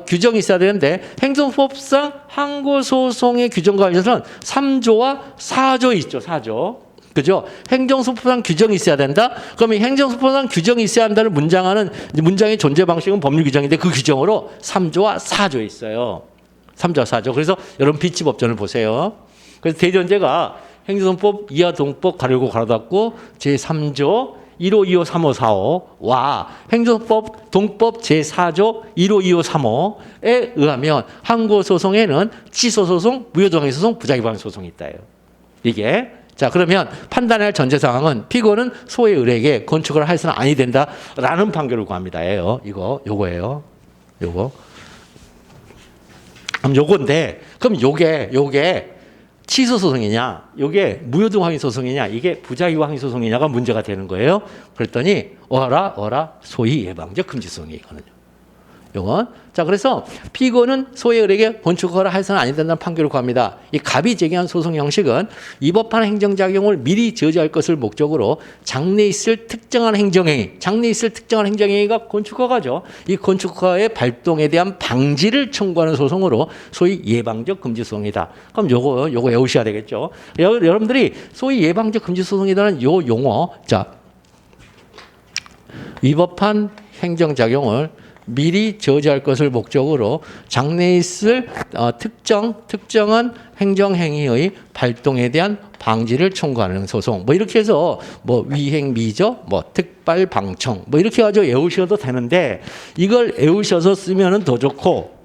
규정이 있어야 되는데 행정소송법상 항고소송의 규정과 관련해서는 3조와 4조 있죠. 4조. 그죠? 행정소송법상 규정이 있어야 된다? 그러면 행정소송법상 규정이 있어야 한다는 문장의 존재 방식은 법률 규정인데 그 규정으로 3조와 4조에 있어요. 3조와 4조. 그래서 여러분 비치법전을 보세요. 그래서 대전제가 행정소송법 이하동법 가르고 가로닫고 제3조 1호, 2호, 3호, 4호와 행정소송법 동법 제4조 1호, 2호, 3호에 의하면 항고소송에는 취소소송, 무효동의소송, 부작위방해소송이 있다예요. 이게 자, 그러면 판단할 전제 상황은 피고는 소의 의뢰에게 건축을 해서는 아니 된다라는 판결을 구합니다. 요거예요. 요거. 그럼 요건데, 그럼 요게 취소 소송이냐, 요게 무효등 확인 소송이냐, 이게 부작위 확인 소송이냐가 문제가 되는 거예요. 그랬더니 어라 소위 예방적 금지 소송이 이거는요. 요건. 자, 그래서 피고는 소의 의뢰에게 건축허가 해서는 아니 된다는 판결을 구합니다. 이 갑이 제기한 소송 형식은 위법한 행정작용을 미리 저지할 것을 목적으로 장래에 있을 특정한 행정행위가 건축허가죠. 이 건축허가의 발동에 대한 방지를 청구하는 소송으로 소위 예방적 금지 소송이다. 그럼 요거 외우셔야 되겠죠. 여러분들이 소위 예방적 금지 소송이라는 요 용어, 자, 위법한 행정작용을 미리 저지할 것을 목적으로 장래에 있을 특정한 행정행위의 발동에 대한 방지를 청구하는 소송. 뭐 이렇게 해서 뭐 위행미저, 뭐 특발방청, 뭐 이렇게 가지고 외우셔도 되는데 이걸 외우셔서 쓰면은 더 좋고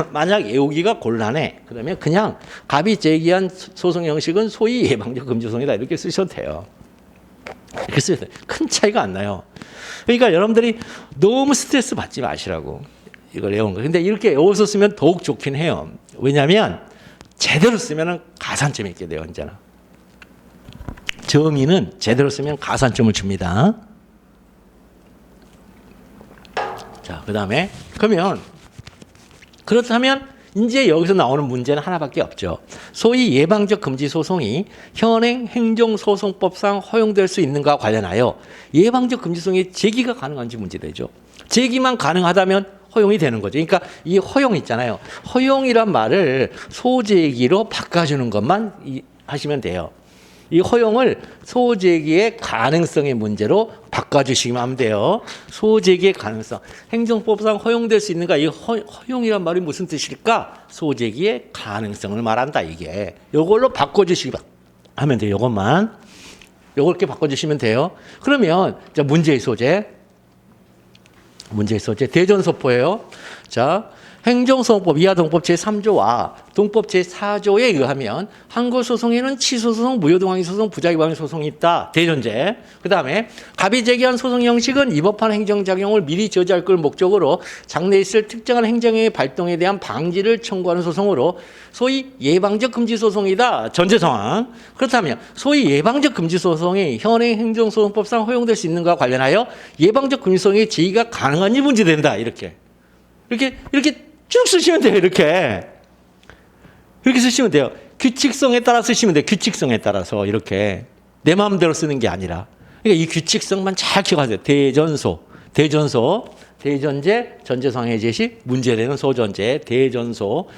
만약 외우기가 곤란해. 그러면 그냥 갑이 제기한 소송 형식은 소위 예방적 금지 소송이다 이렇게 쓰셔도 돼요. 이렇게 쓰셔도 돼요. 큰 차이가 안 나요. 그러니까 여러분들이 너무 스트레스 받지 마시라고 이걸 외운 거예요. 근데 이렇게 외워서 쓰면 더욱 좋긴 해요. 왜냐하면 제대로 쓰면 가산점이 있게 돼요. 언제나. 정의는 제대로 쓰면 가산점을 줍니다. 자, 그다음에 그렇다면 이제 여기서 나오는 문제는 하나밖에 없죠. 소위 예방적 금지 소송이 현행 행정소송법상 허용될 수 있는가 관련하여 예방적 금지 소송이 제기가 가능한지 문제되죠. 제기만 가능하다면 허용이 되는 거죠. 그러니까 이 허용 있잖아요. 허용이란 말을 소제기로 바꿔주는 것만 하시면 돼요. 이 허용을 소제기의 가능성의 문제로 바꿔주시면 하면 돼요. 소제기의 가능성. 행정법상 허용될 수 있는가? 이 허용이란 말이 무슨 뜻일까? 소제기의 가능성을 말한다. 이게. 이걸로 바꿔주시기 하면 돼요. 이것만. 이렇게 바꿔주시면 돼요. 그러면 문제의 소재. 대전소포예요. 자, 행정소송법 이하 동법 제3조와 동법 제4조에 의하면 항고소송에는 취소소송, 무효동항의소송, 부작위방해소송이 있다. 대전제. 그 다음에 갑이 제기한 소송 형식은 위법한 행정작용을 미리 저지할 걸 목적으로 장래에 있을 특정한 행정행위 발동에 대한 방지를 청구하는 소송으로 소위 예방적 금지소송이다. 전제상황. 그렇다면 소위 예방적 금지소송이 현행 행정소송법상 허용될 수 있는가 관련하여 예방적 금지소송의 제기가 가능한지 문제된다. 이렇게 쭉 쓰시면 돼요. 이렇게 쓰시면 돼요. 규칙성에 따라 쓰시면 돼요. 규칙성에 따라서 이렇게 내 마음대로 쓰는 게 아니라. 그러니까 이 규칙성만 잘 기억하세요. 대전제, 전제상황의 제시, 문제되는 소전제, 대전소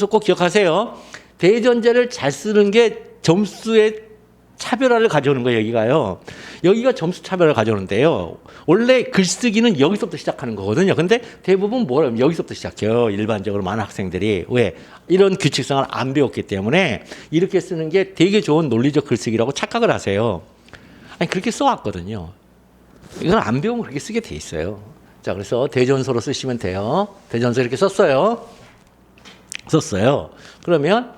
꼭 기억하세요. 대전제를 잘 쓰는 게 점수의 차별화를 가져오는 거예요. 여기가 점수 차별화를 가져오는데요. 원래 글쓰기는 여기서부터 시작하는 거거든요. 근데 대부분 뭐라면 여기서부터 시작해요. 일반적으로 많은 학생들이. 왜? 이런 규칙성을 안 배웠기 때문에 이렇게 쓰는 게 되게 좋은 논리적 글쓰기라고 착각을 하세요. 아니 그렇게 써왔거든요. 이건 안 배우면 그렇게 쓰게 돼 있어요. 자, 그래서 대전소로 쓰시면 돼요. 대전소 이렇게 썼어요. 그러면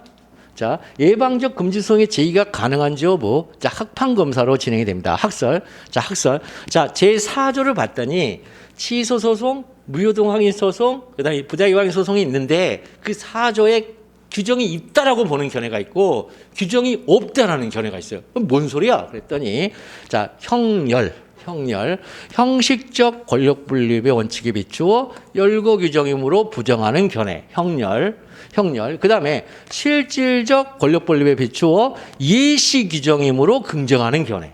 자, 예방적 금지소송의 제기가 가능한지 여부. 자, 학판 검사로 진행이 됩니다. 학설. 자, 제4조를 봤더니 취소 소송, 무효동항의 소송, 그다음에 부작위방해 소송이 있는데 그 4조에 규정이 있다라고 보는 견해가 있고 규정이 없다라는 견해가 있어요. 그럼 뭔 소리야? 그랬더니 자, 형식적 권력 분립의 원칙에 비추어 열거 규정이므로 부정하는 견해. 형렬. 그 다음에 실질적 권력 분립에 비추어 예시 규정이므로 긍정하는 견해.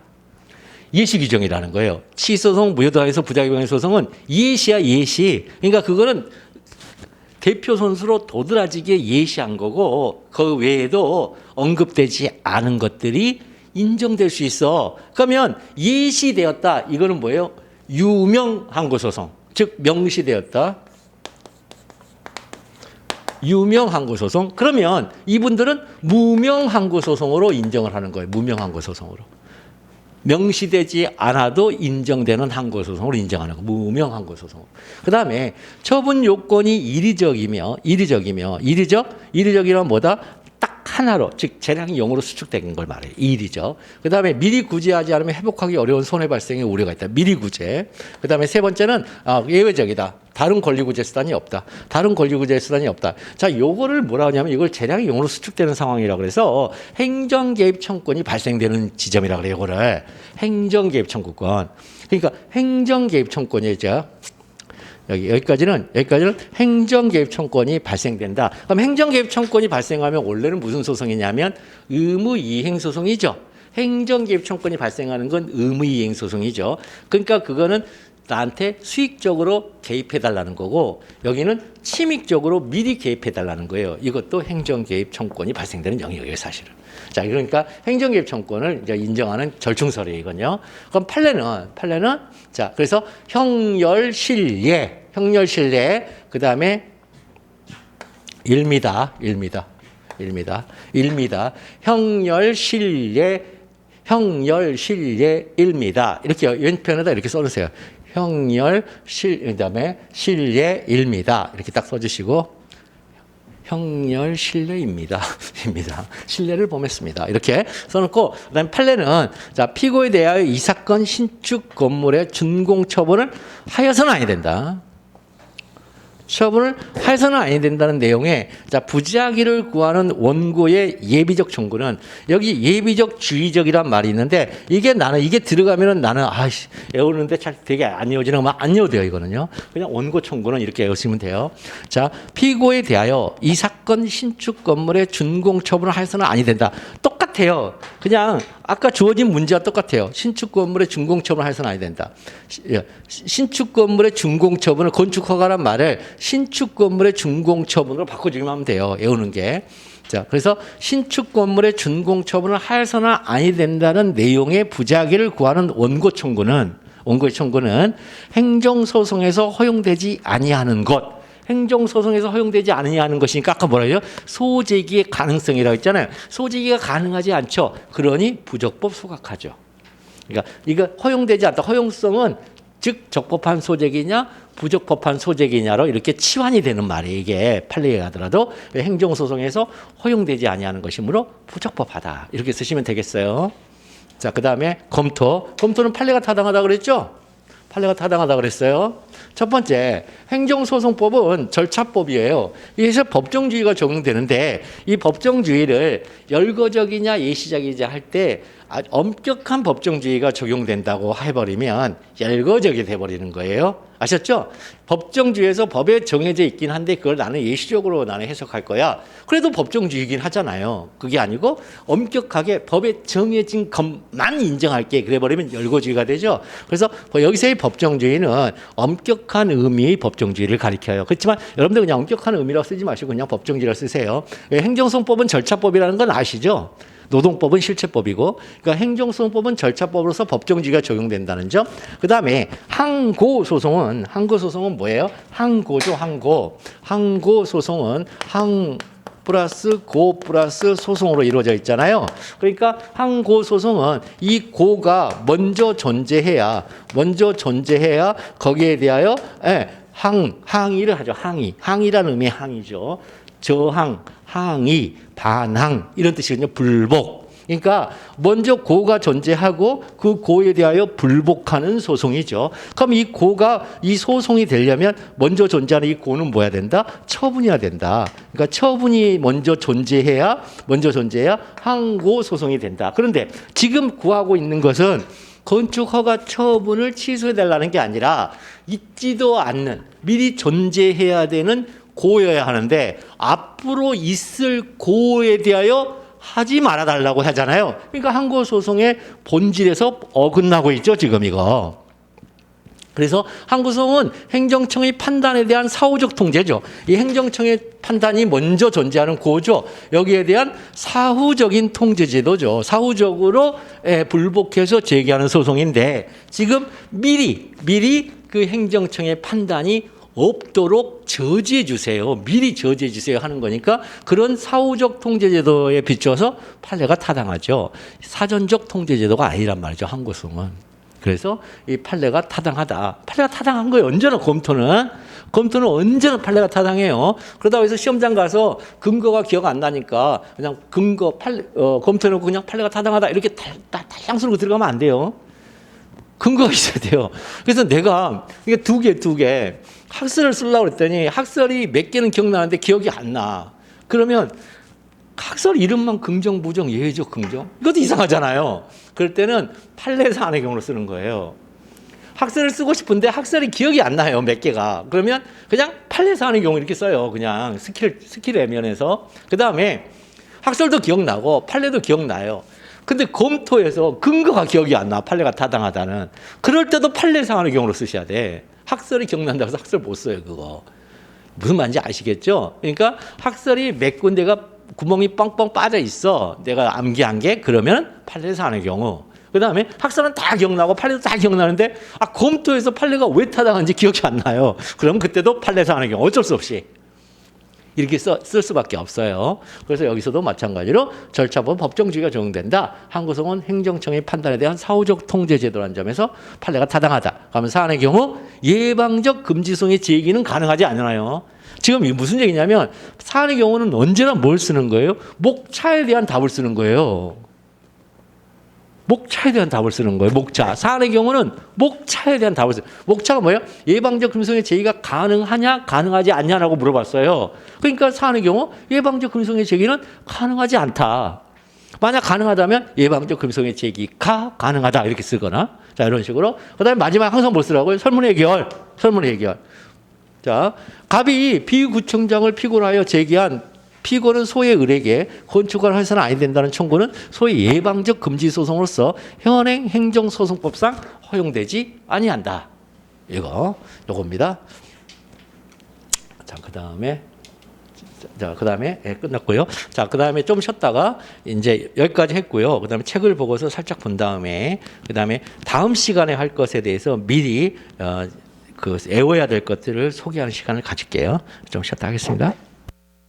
예시 규정이라는 거예요. 취소소송, 무효동항에서 부작위방해 소송은 예시. 그러니까 그거는 대표 선수로 도드라지게 예시한 거고 그 외에도 언급되지 않은 것들이 인정될 수 있어. 그러면 예시되었다. 이거는 뭐예요? 유명항고소송. 즉 명시되었다. 유명항고소송. 그러면 이분들은 무명항고소송으로 인정을 하는 거예요. 무명항고소송으로. 명시되지 않아도 인정되는 항고소송으로 인정하는 거. 무명항고소송. 그 다음에 처분 요건이 이리적이면 뭐다? 딱 하나로, 즉 재량이 0으로 수축된 걸 말해요. 이리적. 그 다음에 미리 구제하지 않으면 회복하기 어려운 손해 발생의 우려가 있다. 미리 구제. 그 다음에 세 번째는 예외적이다. 다른 권리구제 수단이 없다. 자, 요거를 뭐라 하냐면 이걸 재량이 0으로 수축되는 상황이라고 그래서 행정개입 청구권이 발생되는 지점이라고 그래요. 이거를 행정개입 청구권. 그러니까 행정개입 청구권이죠. 여기까지는 행정개입 청구권이 발생된다. 그럼 행정개입 청구권이 발생하면 원래는 무슨 소송이냐면 의무이행소송이죠. 행정개입 청구권이 발생하는 건 의무이행소송이죠. 그러니까 그거는 나한테 수익적으로 개입해달라는 거고 여기는 침익적으로 미리 개입해달라는 거예요. 이것도 행정개입 청구권이 발생되는 영역이에요, 사실은. 자, 그러니까 행정개입 청구권을 이제 인정하는 절충설이에요, 이건요. 그럼 판례는 자, 그래서 형렬실례, 그 다음에 일미다. 형렬실례 일미다. 이렇게 왼편에다 이렇게 써주세요. 그다음에 실례일미다. 이렇게 딱 써주시고 형렬실례입니다. 실례를 범했습니다. 이렇게 써놓고 그다음에 판례는 자, 피고에 대하여 이 사건 신축 건물의 준공 처분을 하여서는 아니 된다. 처분을 해서는 아니 된다는 내용에 자, 부작위를 구하는 원고의 예비적 청구는 여기 예비적 주의적이란 말이 있는데 이게 들어가면은 나는 외우는데 잘 되게 안 외워지는 거 안 외워도 돼요. 이거는요. 그냥 원고 청구는 이렇게 외우시면 돼요. 자, 피고에 대하여 이 사건 신축 건물의 준공 처분을 해서는 아니 된다. 똑같아요. 그냥 아까 주어진 문제와 똑같아요. 신축 건물의 준공 처분을 해서는 아니 된다. 신축 건물의 준공 처분을 건축허가란 말을 신축 건물의 준공 처분으로 바꿔주기만 하면 돼요. 외우는 게. 자, 그래서 신축 건물의 준공 처분을 하여서는 아니 된다는 내용의 부작위를 구하는 원고의 청구는 행정소송에서 허용되지 아니하는 것. 행정소송에서 허용되지 아니하는 것이니까 아까 뭐라고요? 소제기의 가능성이라고 했잖아요. 소제기가 가능하지 않죠. 그러니 부적법 소각하죠. 그러니까 이거 허용되지 않다. 허용성은 즉 적법한 소재기냐 부적법한 소재기냐로 이렇게 치환이 되는 말이에요. 이게 판례에 가더라도 행정소송에서 허용되지 아니하는 것이므로 부적법하다. 이렇게 쓰시면 되겠어요. 자, 그다음에 검토. 검토는 판례가 타당하다 그랬죠? 판례가 타당하다 그랬어요. 첫 번째, 행정소송법은 절차법이에요. 그래서 법정주의가 적용되는데 이 법정주의를 열거적이냐 예시적이냐 할 때 엄격한 법정주의가 적용된다고 해버리면 열거적이 돼버리는 거예요. 아셨죠? 법정주의에서 법에 정해져 있긴 한데 그걸 나는 예시적으로 나는 해석할 거야. 그래도 법정주의이긴 하잖아요. 그게 아니고 엄격하게 법에 정해진 것만 인정할게. 그래버리면 열거주의가 되죠. 그래서 여기서의 법정주의는 엄격한 의미의 법정주의를 가리켜요. 그렇지만 여러분들 그냥 엄격한 의미라고 쓰지 마시고 그냥 법정주의라고 쓰세요. 행정소송법은 절차법이라는 건 아시죠? 노동법은 실체법이고, 그러니까 행정소송법은 절차법으로서 법정주의가 적용된다는 점. 그 다음에 항고소송은 뭐예요? 항고죠, 항고. 항고소송은 플러스 고 플러스 소송으로 이루어져 있잖아요. 그러니까 항고소송은 이 고가 먼저 존재해야 거기에 대하여 항의를 하죠. 항의라는 의미의 항의죠. 저항, 항의, 반항 이런 뜻이거든요. 불복. 그러니까 먼저 고가 존재하고 그 고에 대하여 불복하는 소송이죠. 그럼 이 고가 이 소송이 되려면 먼저 존재하는 이 고는 뭐야 된다? 처분이어야 된다. 그러니까 처분이 먼저 존재해야 항고 소송이 된다. 그런데 지금 구하고 있는 것은 건축허가 처분을 취소해달라는 게 아니라 있지도 않는 미리 존재해야 되는 고여야 하는데 앞으로 있을 고에 대하여 하지 말아달라고 하잖아요. 그러니까 항고소송의 본질에서 어긋나고 있죠, 지금 이거. 그래서 항고소송은 행정청의 판단에 대한 사후적 통제죠. 이 행정청의 판단이 먼저 존재하는 고죠. 여기에 대한 사후적인 통제제도죠. 사후적으로 불복해서 제기하는 소송인데 지금 미리 그 행정청의 판단이 없도록 저지해 주세요. 미리 저지해 주세요 하는 거니까 그런 사후적 통제제도에 비춰서 판례가 타당하죠. 사전적 통제제도가 아니란 말이죠. 항고소송은. 그래서 이 판례가 타당하다. 판례가 타당한 거예요. 언제나 검토는 언제나 판례가 타당해요. 그러다가 해서 시험장 가서 근거가 기억 안 나니까 그냥 검토해놓고 그냥 판례가 타당하다 이렇게 달랑스럽게 들어가면 안 돼요. 근거가 있어야 돼요. 그래서 내가 이게 두 개 학설을 쓰려고 그랬더니 학설이 몇 개는 기억나는데 기억이 안 나. 그러면 학설 이름만 긍정, 부정, 예외적, 긍정? 이것도 이상하잖아요. 그럴 때는 판례사안의 경우로 쓰는 거예요. 학설을 쓰고 싶은데 학설이 기억이 안 나요. 몇 개가. 그러면 그냥 판례사안의 경우 이렇게 써요. 그냥 스킬의 면에서. 그 다음에 학설도 기억나고 판례도 기억나요. 근데 검토에서 근거가 기억이 안 나. 판례가 타당하다는. 그럴 때도 판례사안의 경우로 쓰셔야 돼. 학설이 기억난다고 해서 학설 못 써요. 그거. 무슨 말인지 아시겠죠? 그러니까 학설이 몇 군데가 구멍이 뻥뻥 빠져 있어. 내가 암기한 게 그러면 판례사안의 경우. 그 다음에 학설은 다 기억나고 판례도 다 기억나는데 검토에서 판례가 왜 타당한지 기억이 안 나요. 그럼 그때도 판례사안의 경우 어쩔 수 없이 이렇게 쓸 수밖에 없어요. 그래서 여기서도 마찬가지로 절차법 법정주의가 적용된다. 항고소송은 행정청의 판단에 대한 사후적 통제제도라는 점에서 판례가 타당하다. 그러면 사안의 경우 예방적 금지소송의 제기는 가능하지 않나요? 지금 무슨 얘기냐면 사안의 경우는 언제나 뭘 쓰는 거예요? 목차에 대한 답을 쓰는 거예요. 목차에 대한 답을 쓰는 거예요. 목차. 사안의 경우는 목차에 대한 답을 써요. 목차가 뭐예요? 예방적 금지소송의 제기가 가능하냐, 가능하지 않냐라고 물어봤어요. 그러니까 사안의 경우 예방적 금지소송의 제기는 가능하지 않다. 만약 가능하다면 예방적 금지소송의 제기가 가능하다 이렇게 쓰거나 자 이런 식으로. 그다음에 마지막 항상 뭐 쓰라고요? 설문의 해결. 자, 갑이 비구청장을 피고로 하여 제기한 피고는 소의 을에게 건축을 해서는 아니 된다는 청구는 소의 예방적 금지 소송으로서 현행 행정소송법상 허용되지 아니한다. 요겁니다. 자, 그다음에 끝났고요. 자, 그다음에 좀 쉬었다가 이제 여기까지 했고요. 그다음에 책을 보고서 살짝 본 다음에 그다음에 다음 시간에 할 것에 대해서 미리 외워야 될 것들을 소개하는 시간을 가질게요. 좀 쉬었다 하겠습니다.